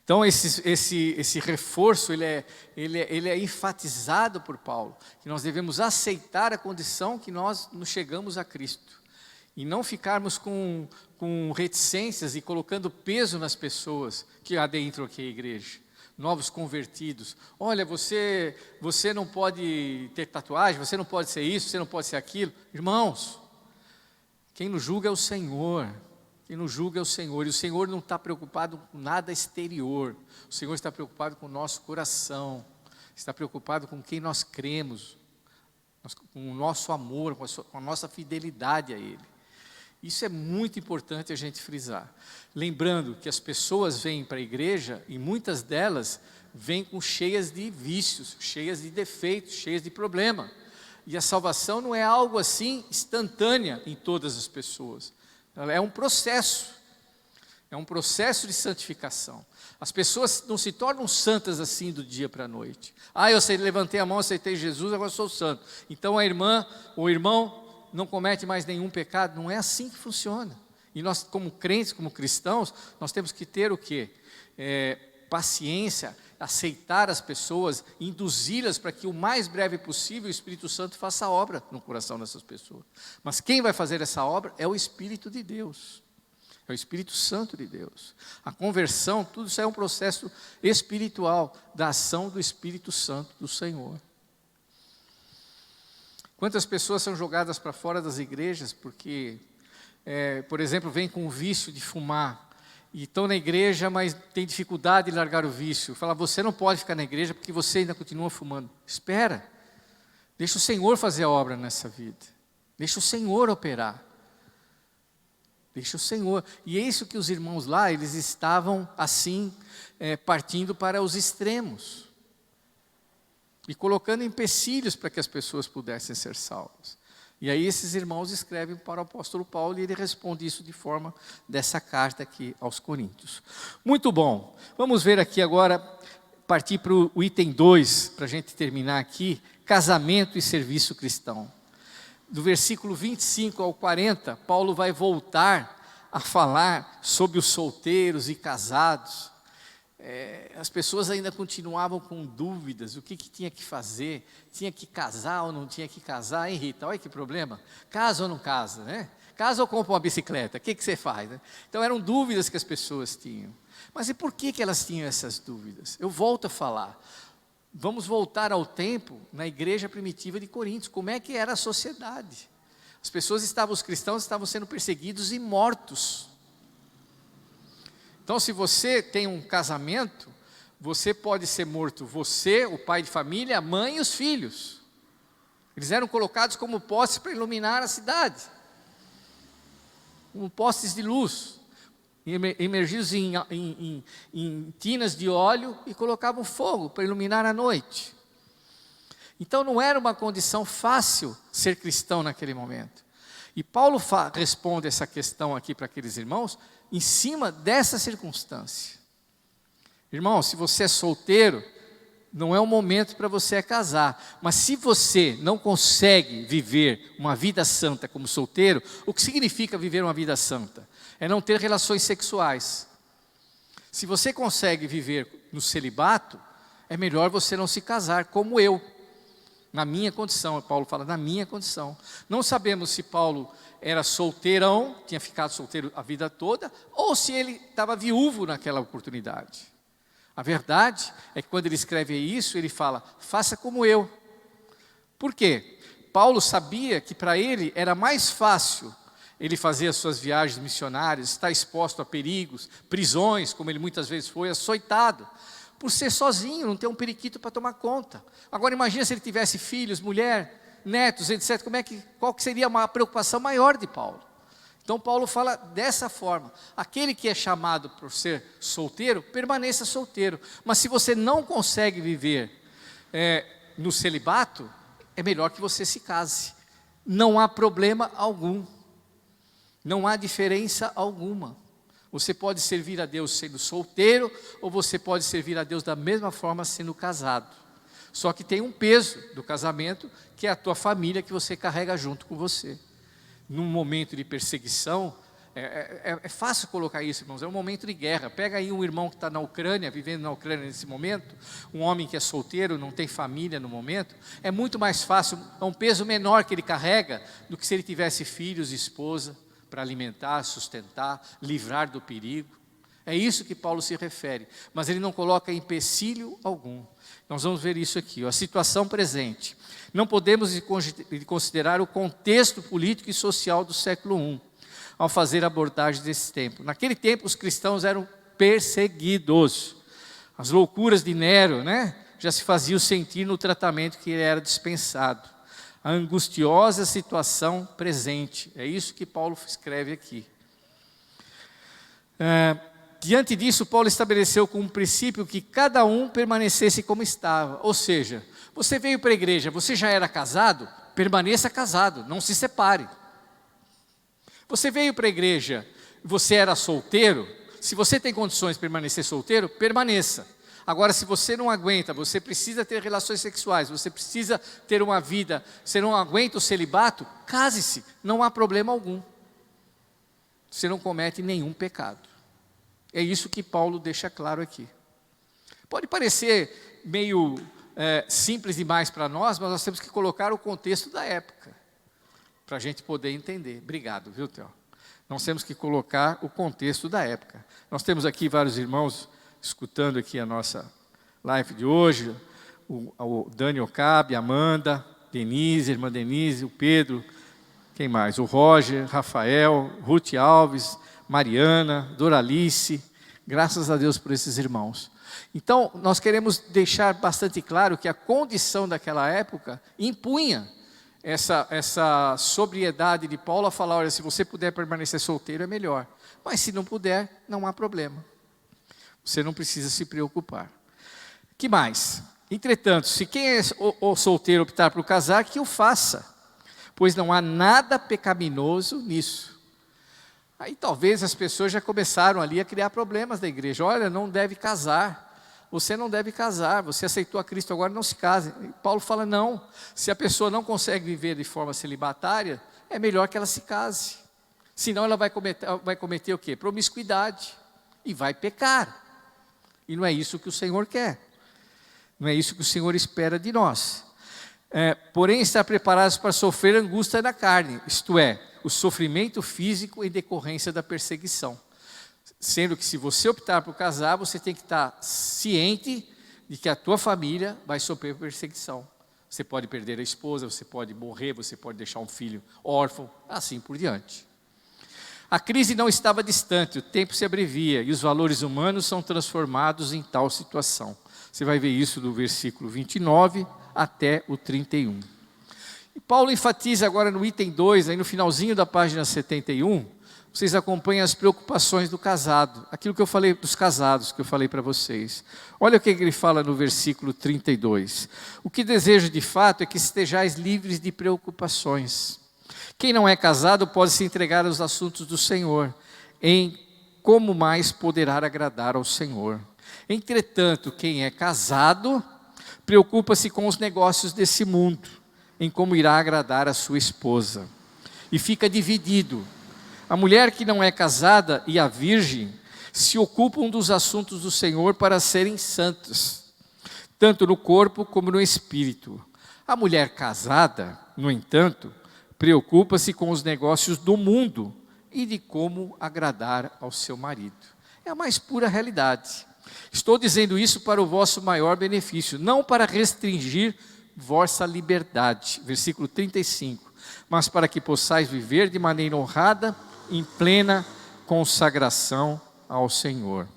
S1: Então esse reforço ele é enfatizado por Paulo, que nós devemos aceitar a condição que nós nos chegamos a Cristo e não ficarmos com reticências e colocando peso nas pessoas que adentram aqui a igreja. Novos convertidos, olha, você não pode ter tatuagem, você não pode ser isso, você não pode ser aquilo. Irmãos, quem nos julga é o Senhor, e o Senhor não está preocupado com nada exterior, o Senhor está preocupado com o nosso coração, está preocupado com quem nós cremos, com o nosso amor, com a nossa fidelidade a Ele. Isso é muito importante a gente frisar. Lembrando que as pessoas vêm para a igreja e muitas delas vêm cheias de vícios, cheias de defeitos, cheias de problema. E a salvação não é algo assim instantânea em todas as pessoas. É um processo de santificação. As pessoas não se tornam santas assim do dia para a noite. Eu levantei a mão, aceitei Jesus, agora sou santo. Então a irmã ou o irmão não comete mais nenhum pecado. Não é assim que funciona. E nós, como crentes, como cristãos, nós temos que ter o quê? Paciência, aceitar as pessoas, induzi-las para que o mais breve possível o Espírito Santo faça a obra no coração dessas pessoas. Mas quem vai fazer essa obra é o Espírito de Deus. É o Espírito Santo de Deus. A conversão, tudo isso é um processo espiritual da ação do Espírito Santo do Senhor. Quantas pessoas são jogadas para fora das igrejas porque, por exemplo, vêm com o vício de fumar e estão na igreja, mas tem dificuldade de largar o vício. Fala, você não pode ficar na igreja porque você ainda continua fumando. Espera, deixa o Senhor fazer a obra nessa vida. Deixa o Senhor operar. Deixa o Senhor. E é isso que os irmãos lá, eles estavam assim, partindo para os extremos. E colocando empecilhos para que as pessoas pudessem ser salvas. E aí esses irmãos escrevem para o apóstolo Paulo e ele responde isso de forma dessa carta aqui aos Coríntios. Muito bom. Vamos ver aqui agora, partir para o item 2, para a gente terminar aqui, casamento e serviço cristão. Do versículo 25 ao 40, Paulo vai voltar a falar sobre os solteiros e casados. As pessoas ainda continuavam com dúvidas, o que tinha que fazer, tinha que casar ou não tinha que casar, hein, Rita? Olha que problema, casa ou não casa, né? Casa ou compra uma bicicleta, o que você faz? Né? Então eram dúvidas que as pessoas tinham. Mas e por que elas tinham essas dúvidas? Eu volto a falar, vamos voltar ao tempo na igreja primitiva de Coríntios, como é que era a sociedade? Os cristãos estavam sendo perseguidos e mortos. Então, se você tem um casamento, você pode ser morto, você, o pai de família, a mãe e os filhos. Eles eram colocados como postes para iluminar a cidade, como postes de luz, emergidos em tinas de óleo e colocavam fogo para iluminar a noite. Então, não era uma condição fácil ser cristão naquele momento. E Paulo responde essa questão aqui para aqueles irmãos, em cima dessa circunstância. Irmão, se você é solteiro, não é o momento para você casar. Mas se você não consegue viver uma vida santa como solteiro, o que significa viver uma vida santa? É não ter relações sexuais. Se você consegue viver no celibato, é melhor você não se casar como eu. Na minha condição, Paulo fala, na minha condição. Não sabemos se Paulo era solteirão, tinha ficado solteiro a vida toda, ou se ele estava viúvo naquela oportunidade. A verdade é que quando ele escreve isso, ele fala, faça como eu. Por quê? Paulo sabia que para ele era mais fácil ele fazer as suas viagens missionárias, estar exposto a perigos, prisões, como ele muitas vezes foi, açoitado, por ser sozinho, não ter um periquito para tomar conta. Agora imagina se ele tivesse filhos, mulher, netos, etc. Qual que seria a preocupação maior de Paulo? Então Paulo fala dessa forma, aquele que é chamado por ser solteiro, permaneça solteiro. Mas se você não consegue viver no celibato, é melhor que você se case. Não há problema algum, não há diferença alguma. Você pode servir a Deus sendo solteiro, ou você pode servir a Deus da mesma forma sendo casado. Só que tem um peso do casamento, que é a tua família que você carrega junto com você. Num momento de perseguição, é fácil colocar isso, irmãos, é um momento de guerra. Pega aí um irmão que está na Ucrânia, vivendo na Ucrânia nesse momento, um homem que é solteiro, não tem família no momento, é muito mais fácil, é um peso menor que ele carrega, do que se ele tivesse filhos e esposa, para alimentar, sustentar, livrar do perigo. É isso que Paulo se refere, mas ele não coloca empecilho algum. Nós vamos ver isso aqui, a situação presente. Não podemos considerar o contexto político e social do século I, ao fazer a abordagem desse tempo. Naquele tempo, os cristãos eram perseguidos. As loucuras de Nero, já se faziam sentir no tratamento que era dispensado. A angustiosa situação presente. É isso que Paulo escreve aqui. Diante disso, Paulo estabeleceu como princípio que cada um permanecesse como estava. Ou seja, você veio para a igreja, você já era casado? Permaneça casado, não se separe. Você veio para a igreja, você era solteiro? Se você tem condições de permanecer solteiro, permaneça. Agora, se você não aguenta, você precisa ter relações sexuais, você precisa ter uma vida, você não aguenta o celibato, case-se, não há problema algum. Você não comete nenhum pecado. É isso que Paulo deixa claro aqui. Pode parecer meio simples demais para nós, mas nós temos que colocar o contexto da época, para a gente poder entender. Obrigado, viu, Theo? Nós temos que colocar o contexto da época. Nós temos aqui vários irmãos escutando aqui a nossa live de hoje, o Dani Ocabe, a Amanda, Denise, a irmã Denise, o Pedro, quem mais? O Roger, Rafael, Ruth Alves, Mariana, Doralice, graças a Deus por esses irmãos. Então, nós queremos deixar bastante claro que a condição daquela época impunha essa sobriedade de Paulo a falar, olha, se você puder permanecer solteiro é melhor, mas se não puder, não há problema. Você não precisa se preocupar. Que mais? Entretanto, se quem é o solteiro optar por casar, que o faça, pois não há nada pecaminoso nisso. Aí talvez as pessoas já começaram ali a criar problemas da igreja. Olha, não deve casar. Você não deve casar. Você aceitou a Cristo agora, não se case. E Paulo fala, não. Se a pessoa não consegue viver de forma celibatária, é melhor que ela se case. Senão ela vai cometer o quê? Promiscuidade. E vai pecar. E não é isso que o Senhor quer. Não é isso que o Senhor espera de nós. Porém, estar preparados para sofrer angústia na carne, isto é, o sofrimento físico em decorrência da perseguição. Sendo que se você optar por casar, você tem que estar ciente de que a tua família vai sofrer perseguição. Você pode perder a esposa, você pode morrer, você pode deixar um filho órfão, assim por diante. A crise não estava distante, o tempo se abrevia e os valores humanos são transformados em tal situação. Você vai ver isso do versículo 29 até o 31. E Paulo enfatiza agora no item 2, aí no finalzinho da página 71, vocês acompanham as preocupações do casado, aquilo que eu falei dos casados, que eu falei para vocês. Olha o que ele fala no versículo 32. O que desejo de fato é que estejais livres de preocupações. Quem não é casado pode se entregar aos assuntos do Senhor, em como mais poderá agradar ao Senhor. Entretanto, quem é casado preocupa-se com os negócios desse mundo, em como irá agradar a sua esposa. E fica dividido. A mulher que não é casada e a virgem se ocupam dos assuntos do Senhor para serem santas, tanto no corpo como no espírito. A mulher casada, no entanto, preocupa-se com os negócios do mundo e de como agradar ao seu marido. É a mais pura realidade. Estou dizendo isso para o vosso maior benefício, não para restringir vossa liberdade. Versículo 35. Mas para que possais viver de maneira honrada, em plena consagração ao Senhor.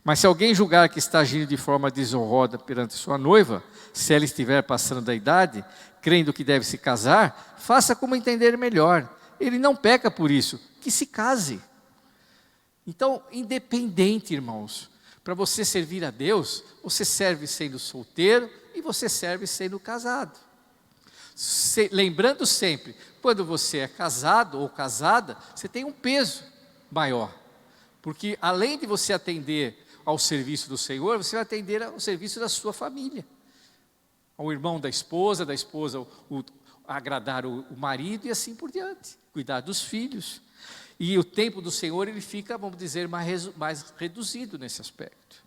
S1: Mas se alguém julgar que está agindo de forma desonrosa perante sua noiva, se ela estiver passando da idade, crendo que deve se casar, faça como entender melhor. Ele não peca por isso, que se case. Então, independente, irmãos, para você servir a Deus, você serve sendo solteiro e você serve sendo casado. Lembrando sempre, quando você é casado ou casada, você tem um peso maior. Porque além de você atender ao serviço do Senhor, você vai atender ao serviço da sua família. Ao irmão da esposa agradar o marido e assim por diante. Cuidar dos filhos. E o tempo do Senhor, ele fica, vamos dizer, mais reduzido nesse aspecto.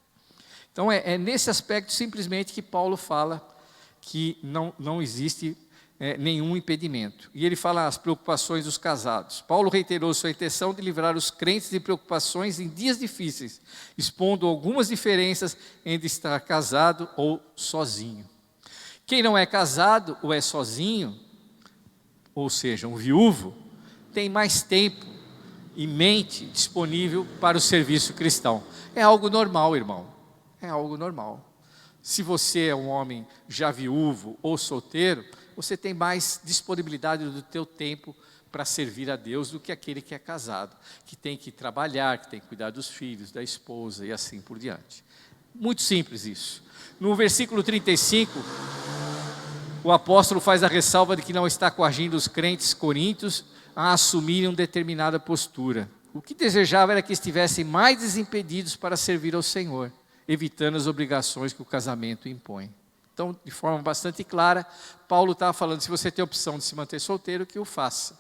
S1: Então, é nesse aspecto, simplesmente, que Paulo fala que não existe nenhum impedimento. E ele fala as preocupações dos casados. Paulo reiterou sua intenção de livrar os crentes de preocupações em dias difíceis, expondo algumas diferenças entre estar casado ou sozinho. Quem não é casado ou é sozinho, ou seja, um viúvo, tem mais tempo e mente disponível para o serviço cristão. É algo normal, irmão. É algo normal. Se você é um homem já viúvo ou solteiro, você tem mais disponibilidade do teu tempo para servir a Deus do que aquele que é casado, que tem que trabalhar, que tem que cuidar dos filhos, da esposa e assim por diante. Muito simples isso. No versículo 35, o apóstolo faz a ressalva de que não está coagindo os crentes coríntios a assumirem uma determinada postura. O que desejava era que estivessem mais desimpedidos para servir ao Senhor, evitando as obrigações que o casamento impõe. Então, de forma bastante clara, Paulo estava falando, se você tem a opção de se manter solteiro, que o faça.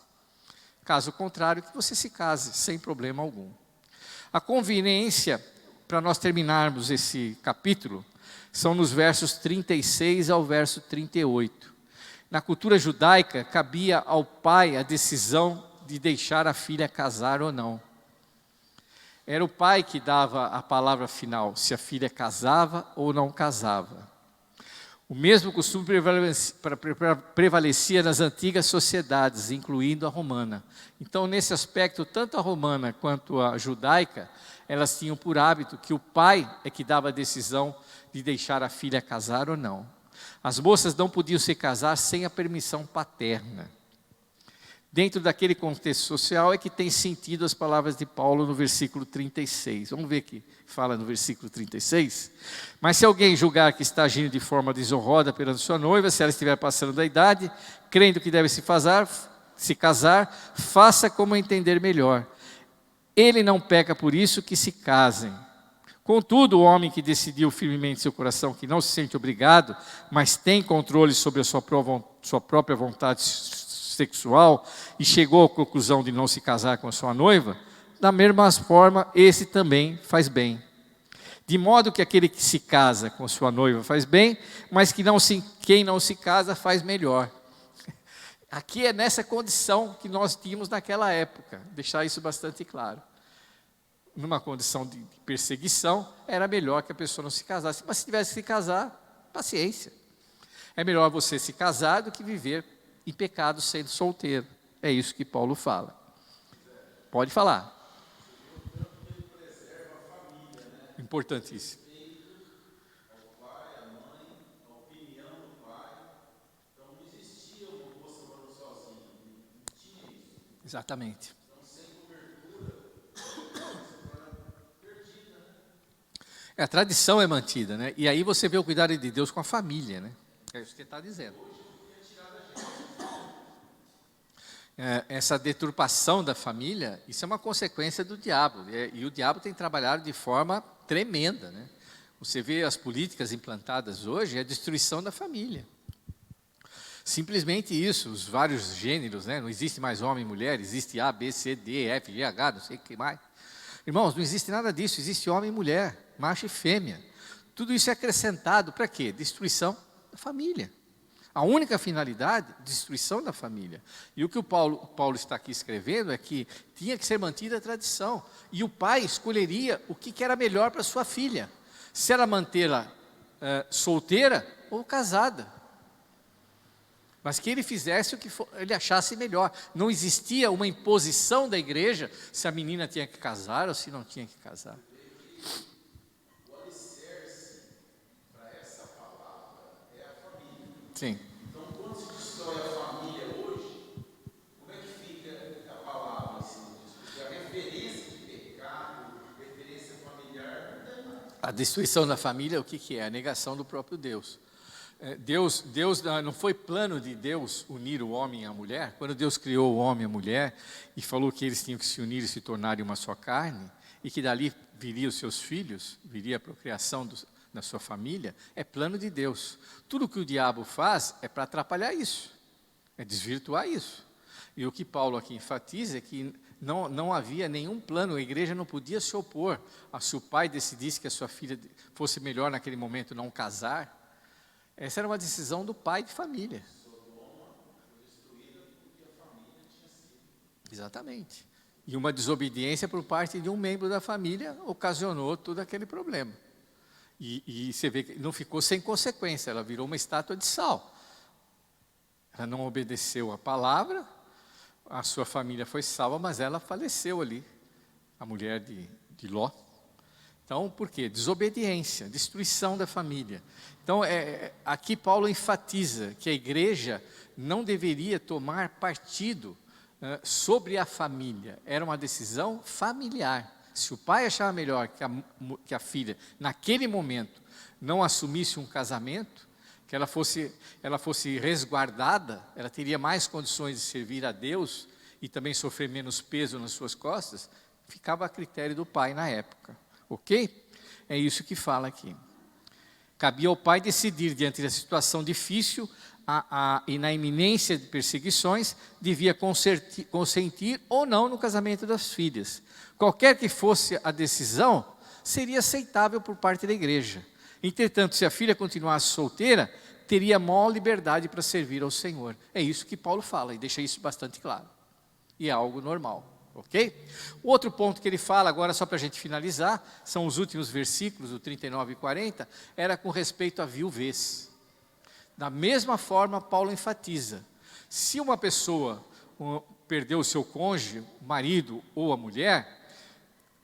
S1: Caso contrário, que você se case, sem problema algum. A conveniência para nós terminarmos esse capítulo, são nos versos 36 ao verso 38. Na cultura judaica, cabia ao pai a decisão de deixar a filha casar ou não. Era o pai que dava a palavra final, se a filha casava ou não casava. O mesmo costume prevalecia nas antigas sociedades, incluindo a romana. Então, nesse aspecto, tanto a romana quanto a judaica, elas tinham por hábito que o pai é que dava a decisão de deixar a filha casar ou não. As moças não podiam se casar sem a permissão paterna. Dentro daquele contexto social é que tem sentido as palavras de Paulo no versículo 36. Vamos ver que fala no versículo 36. Mas se alguém julgar que está agindo de forma desonrosa perante sua noiva, se ela estiver passando da idade, crendo que deve se casar, faça como entender melhor. Ele não peca por isso que se casem. Contudo, o homem que decidiu firmemente em seu coração que não se sente obrigado, mas tem controle sobre a sua própria vontade sexual e chegou à conclusão de não se casar com a sua noiva, da mesma forma, esse também faz bem. De modo que aquele que se casa com a sua noiva faz bem, mas quem não se casa faz melhor. Aqui é nessa condição que nós tínhamos naquela época, deixar isso bastante claro. Numa condição de perseguição, era melhor que a pessoa não se casasse. Mas se tivesse que se casar, paciência. É melhor você se casar do que viver em pecado sendo solteiro. É isso que Paulo fala. Pode falar. Importantíssimo. Exatamente. A tradição é mantida, né? E aí você vê o cuidado de Deus com a família, né? É isso que ele está dizendo. Essa deturpação da família, isso é uma consequência do diabo. E o diabo tem trabalhado de forma tremenda, né? Você vê as políticas implantadas hoje, é a destruição da família. Simplesmente isso, os vários gêneros, né? Não existe mais homem e mulher, existe A, B, C, D, F, G, H, não sei o que mais. Irmãos, não existe nada disso, existe homem e mulher, macho e fêmea. Tudo isso é acrescentado para quê? Destruição da família. A única finalidade, destruição da família. E o que o Paulo está aqui escrevendo é que tinha que ser mantida a tradição. E o pai escolheria o que era melhor para sua filha. Se era mantê-la solteira ou casada. Mas que ele fizesse o que ele achasse melhor. Não existia uma imposição da igreja se a menina tinha que casar ou se não tinha que casar.
S2: O alicerce para essa palavra é a família.
S1: Sim.
S2: Então, quando se destrói a família hoje, como é que fica a palavra em cima disso? Porque a referência de pecado, referência familiar, não tem mais.
S1: A destruição da família, o que é? A negação do próprio Deus. Deus não foi plano de Deus unir o homem e a mulher. Quando Deus criou o homem e a mulher e falou que eles tinham que se unir e se tornarem uma só carne, e que dali viriam os seus filhos, viria a procriação da sua família, é plano de Deus. Tudo que o diabo faz é para atrapalhar isso, é desvirtuar isso. E o que Paulo aqui enfatiza é que não havia nenhum plano, a igreja não podia se opor a se o pai decidisse que a sua filha fosse melhor naquele momento não casar. Essa era uma decisão do pai de família. Exatamente. E uma desobediência por parte de um membro da família ocasionou todo aquele problema. E você vê que não ficou sem consequência, ela virou uma estátua de sal. Ela não obedeceu a palavra, a sua família foi salva, mas ela faleceu ali, a mulher de Ló. Então, por quê? Desobediência, destruição da família. Então, aqui Paulo enfatiza que a igreja não deveria tomar partido sobre a família. Era uma decisão familiar. Se o pai achava melhor que a filha, naquele momento, não assumisse um casamento, que ela fosse resguardada, ela teria mais condições de servir a Deus e também sofrer menos peso nas suas costas, ficava a critério do pai na época. Ok? É isso que fala aqui. Cabia ao pai decidir, diante da situação difícil e na iminência de perseguições, devia consentir ou não no casamento das filhas. Qualquer que fosse a decisão, seria aceitável por parte da igreja. Entretanto, se a filha continuasse solteira, teria maior liberdade para servir ao Senhor. É isso que Paulo fala, e deixa isso bastante claro. E é algo normal, ok? O outro ponto que ele fala, agora só para a gente finalizar, são os últimos versículos, o 39 e 40, era com respeito à viuvez. Da mesma forma, Paulo enfatiza, se uma pessoa perdeu o seu cônjuge, o marido ou a mulher,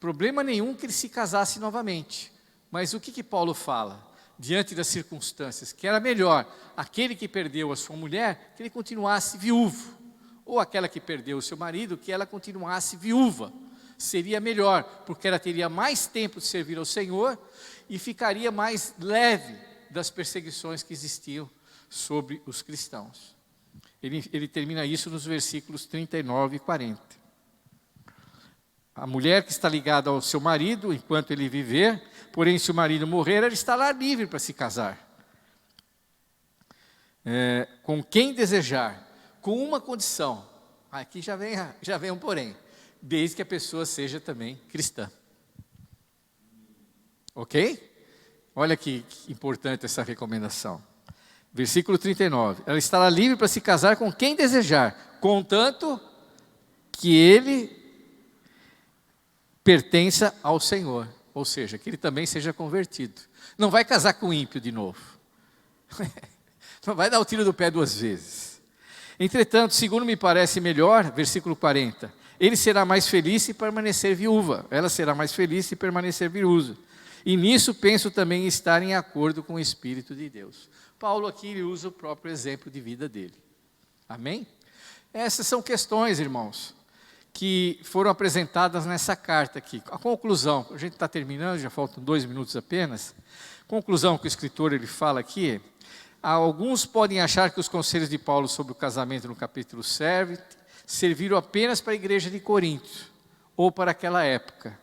S1: problema nenhum que ele se casasse novamente. Mas o que Paulo fala? Diante das circunstâncias, que era melhor aquele que perdeu a sua mulher, que ele continuasse viúvo, ou aquela que perdeu o seu marido, que ela continuasse viúva. Seria melhor, porque ela teria mais tempo de servir ao Senhor e ficaria mais leve das perseguições que existiam sobre os cristãos. Ele termina isso nos versículos 39 e 40. A mulher que está ligada ao seu marido enquanto ele viver, porém se o marido morrer, ela estará livre para se casar. Com quem desejar, com uma condição. Aqui já vem um porém. Desde que a pessoa seja também cristã. Ok? Olha que importante essa recomendação. Versículo 39. Ela estará livre para se casar com quem desejar, contanto que ele pertença ao Senhor, ou seja, que ele também seja convertido. Não vai casar com ímpio de novo. Não vai dar o tiro do pé duas vezes. Entretanto, segundo me parece melhor, versículo 40, ele será mais feliz se permanecer viúva, ela será mais feliz se permanecer viúva. E nisso penso também estar em acordo com o Espírito de Deus. Paulo aqui ele usa o próprio exemplo de vida dele. Amém? Essas são questões, irmãos, que foram apresentadas nessa carta aqui. A conclusão, a gente está terminando, já faltam 2 minutos apenas. Conclusão que o escritor ele fala aqui, alguns podem achar que os conselhos de Paulo sobre o casamento no capítulo 7 serviram apenas para a igreja de Corinto, ou para aquela época.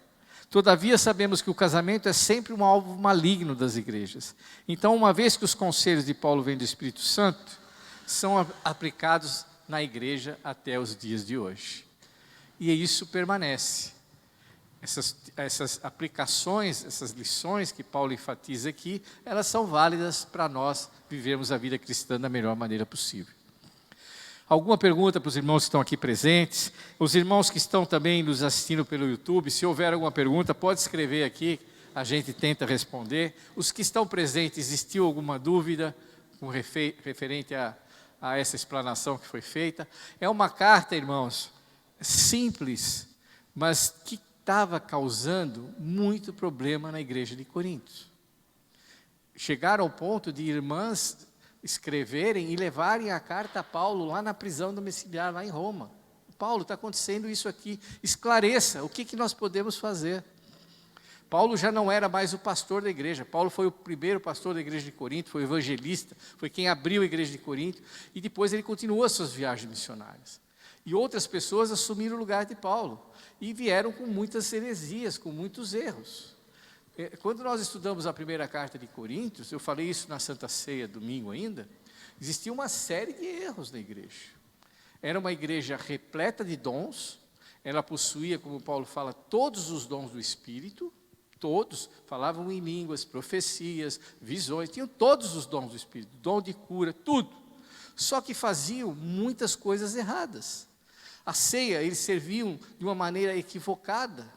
S1: Todavia sabemos que o casamento é sempre um alvo maligno das igrejas. Então, uma vez que os conselhos de Paulo vêm do Espírito Santo, são aplicados na igreja até os dias de hoje. E isso permanece. Essas aplicações, essas lições que Paulo enfatiza aqui, elas são válidas para nós vivermos a vida cristã da melhor maneira possível. Alguma pergunta para os irmãos que estão aqui presentes? Os irmãos que estão também nos assistindo pelo YouTube, se houver alguma pergunta, pode escrever aqui, a gente tenta responder. Os que estão presentes, existiu alguma dúvida referente a essa explanação que foi feita? É uma carta, irmãos, simples, mas que estava causando muito problema na igreja de Corinto. Chegaram ao ponto de irmãs escreverem e levarem a carta a Paulo lá na prisão domiciliar, lá em Roma. Paulo, está acontecendo isso aqui, esclareça o que nós podemos fazer. Paulo já não era mais o pastor da igreja, Paulo foi o primeiro pastor da igreja de Corinto, foi o evangelista, foi quem abriu a igreja de Corinto, e depois ele continuou as suas viagens missionárias. E outras pessoas assumiram o lugar de Paulo, e vieram com muitas heresias, com muitos erros. Quando nós estudamos a primeira carta de Coríntios, eu falei isso na Santa Ceia, domingo ainda, existia uma série de erros na igreja. Era uma igreja repleta de dons, ela possuía, como Paulo fala, todos os dons do Espírito, todos falavam em línguas, profecias, visões, tinham todos os dons do Espírito, dom de cura, tudo. Só que faziam muitas coisas erradas. A ceia, eles serviam de uma maneira equivocada.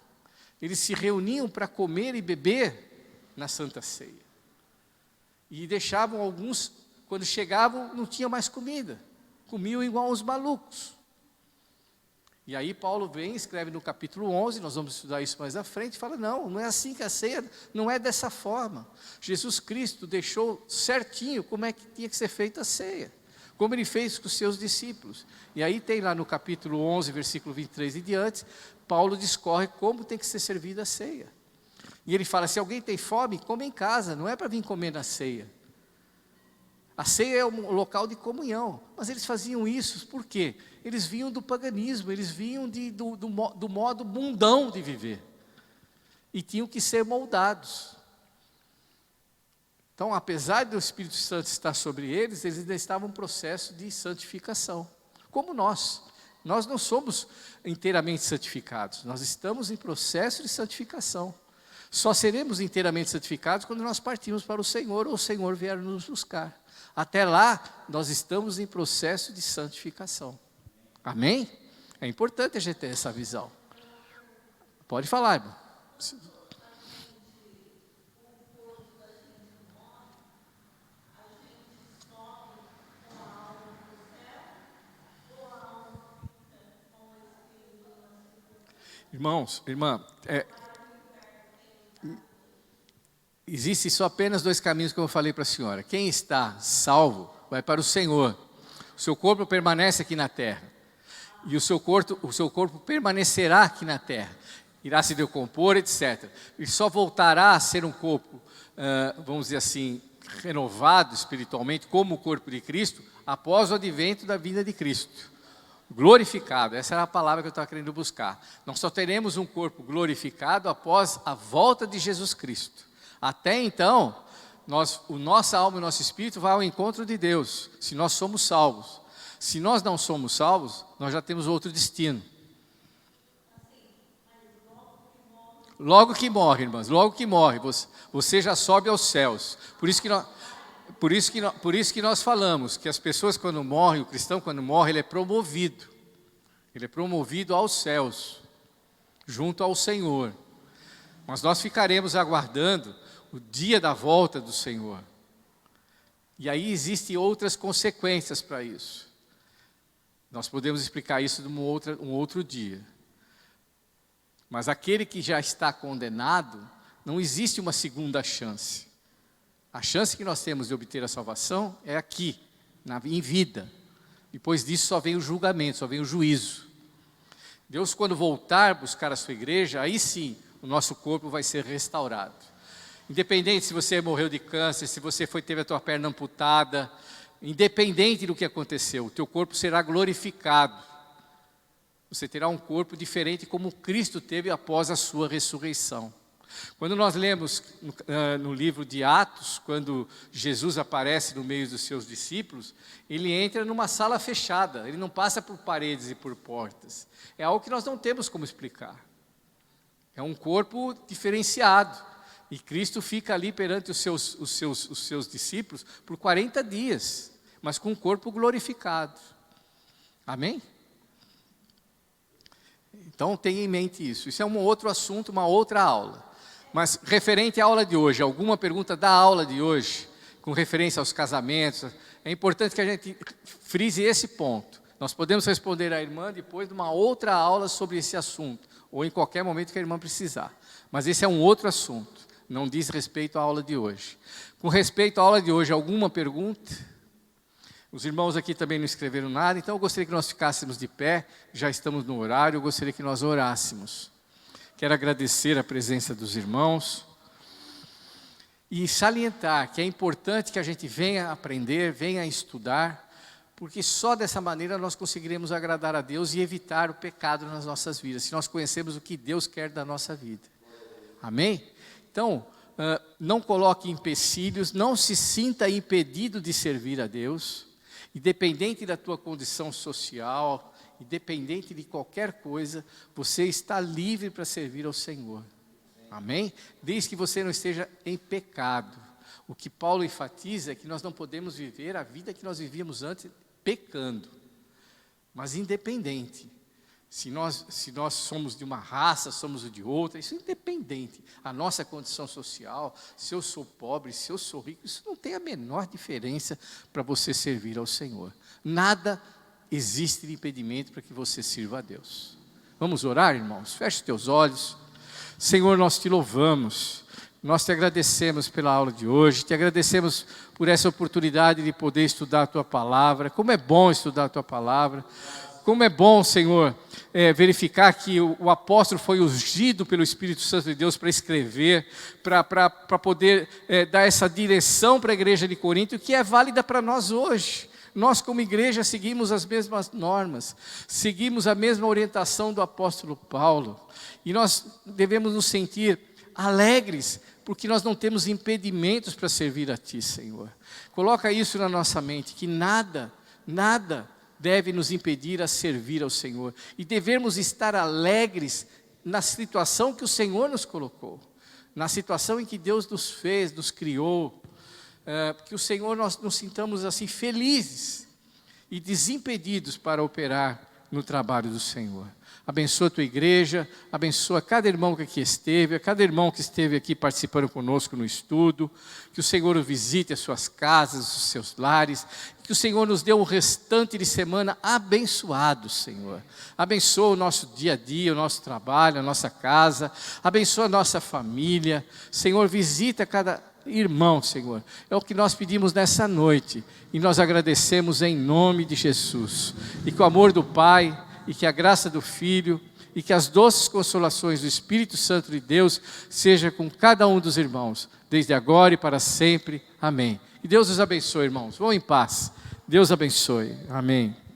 S1: Eles se reuniam para comer e beber na Santa Ceia. E deixavam alguns, quando chegavam, não tinha mais comida. Comiam igual os malucos. E aí Paulo vem e escreve no capítulo 11, nós vamos estudar isso mais à frente, e fala, não é assim que a ceia, não é dessa forma. Jesus Cristo deixou certinho como é que tinha que ser feita a ceia. Como ele fez com os seus discípulos. E aí tem lá no capítulo 11, versículo 23 e diante, Paulo discorre como tem que ser servida a ceia. E ele fala, se alguém tem fome, come em casa, não é para vir comer na ceia. A ceia é um local de comunhão, mas eles faziam isso, por quê? Eles vinham do paganismo, eles vinham do modo mundão de viver. E tinham que ser moldados. Então, apesar do Espírito Santo estar sobre eles, eles ainda estavam em processo de santificação. Como nós. Nós não somos inteiramente santificados, nós estamos em processo de santificação. Só seremos inteiramente santificados quando nós partirmos para o Senhor, ou o Senhor vier nos buscar. Até lá, nós estamos em processo de santificação. Amém? É importante a gente ter essa visão. Pode falar, irmão. Irmãos, irmã, existe só apenas 2 caminhos que eu falei para a senhora. Quem está salvo vai para o Senhor. O seu corpo permanece aqui na terra. E o seu corpo permanecerá aqui na terra. Irá se decompor, etc. E só voltará a ser um corpo, vamos dizer assim, renovado espiritualmente, como o corpo de Cristo, após o advento da vinda de Cristo. Glorificado, essa era a palavra que eu estava querendo buscar. Nós só teremos um corpo glorificado após a volta de Jesus Cristo. Até então, nossa alma e o nosso espírito vão ao encontro de Deus, se nós somos salvos. Se nós não somos salvos, nós já temos outro destino. Logo que morre, irmãs, logo que morre, você já sobe aos céus. Por isso que nós falamos que as pessoas quando morrem, o cristão quando morre, ele é promovido. Ele é promovido aos céus, junto ao Senhor. Mas nós ficaremos aguardando o dia da volta do Senhor. E aí existem outras consequências para isso. Nós podemos explicar isso de um outro dia. Mas aquele que já está condenado, não existe uma segunda chance. A chance que nós temos de obter a salvação é aqui, em vida. Depois disso só vem o julgamento, só vem o juízo. Deus, quando voltar buscar a sua igreja, aí sim o nosso corpo vai ser restaurado. Independente se você morreu de câncer, se você teve a tua perna amputada, independente do que aconteceu, o teu corpo será glorificado. Você terá um corpo diferente como Cristo teve após a sua ressurreição. Quando nós lemos no livro de Atos, quando Jesus aparece no meio dos seus discípulos, ele entra numa sala fechada, ele não passa por paredes e por portas. É algo que nós não temos como explicar. É um corpo diferenciado. E Cristo fica ali perante os seus discípulos por 40 dias, mas com um corpo glorificado. Amém? Então tenha em mente isso. Isso é um outro assunto, uma outra aula. Mas referente à aula de hoje, alguma pergunta da aula de hoje, com referência aos casamentos, é importante que a gente frise esse ponto. Nós podemos responder à irmã depois de uma outra aula sobre esse assunto, ou em qualquer momento que a irmã precisar. Mas esse é um outro assunto, não diz respeito à aula de hoje. Com respeito à aula de hoje, alguma pergunta? Os irmãos aqui também não escreveram nada, então eu gostaria que nós ficássemos de pé, já estamos no horário, eu gostaria que nós orássemos. Quero agradecer a presença dos irmãos e salientar que é importante que a gente venha aprender, venha estudar, porque só dessa maneira nós conseguiremos agradar a Deus e evitar o pecado nas nossas vidas, se nós conhecemos o que Deus quer da nossa vida. Amém? Então, não coloque empecilhos, não se sinta impedido de servir a Deus, independente da tua condição social, independente de qualquer coisa, você está livre para servir ao Senhor. Amém? Desde que você não esteja em pecado. O que Paulo enfatiza é que nós não podemos viver a vida que nós vivíamos antes pecando, mas independente. Se nós somos de uma raça, somos de outra, isso é independente. A nossa condição social, se eu sou pobre, se eu sou rico, isso não tem a menor diferença para você servir ao Senhor. Nada existe de impedimento para que você sirva a Deus. Vamos orar, irmãos? Feche os teus olhos. Senhor, nós te louvamos, nós te agradecemos pela aula de hoje, te agradecemos por essa oportunidade de poder estudar a tua palavra. Como é bom estudar a tua palavra. Como é bom, Senhor, verificar que o apóstolo foi ungido pelo Espírito Santo de Deus para escrever, para poder dar essa direção para a igreja de Corinto, que é válida para nós hoje. Nós, como igreja, seguimos as mesmas normas, seguimos a mesma orientação do apóstolo Paulo, e nós devemos nos sentir alegres, porque nós não temos impedimentos para servir a Ti, Senhor. Coloca isso na nossa mente, que nada deve nos impedir a servir ao Senhor. E devemos estar alegres na situação que o Senhor nos colocou. na situação em que Deus nos fez, nos criou, que o Senhor, nós nos sintamos assim felizes e desimpedidos para operar no trabalho do Senhor. Abençoa a tua igreja, abençoa cada irmão que aqui esteve, cada irmão que esteve aqui participando conosco no estudo, que o Senhor visite as suas casas, os seus lares, que o Senhor nos dê um restante de semana abençoado, Senhor. Abençoa o nosso dia a dia, o nosso trabalho, a nossa casa, abençoa a nossa família. Senhor, visita cada irmão, Senhor. É o que nós pedimos nessa noite e nós agradecemos em nome de Jesus. E que o amor do Pai, e que a graça do Filho, e que as doces consolações do Espírito Santo de Deus seja com cada um dos irmãos, desde agora e para sempre. Amém. E Deus os abençoe, irmãos. Vão em paz. Deus abençoe. Amém.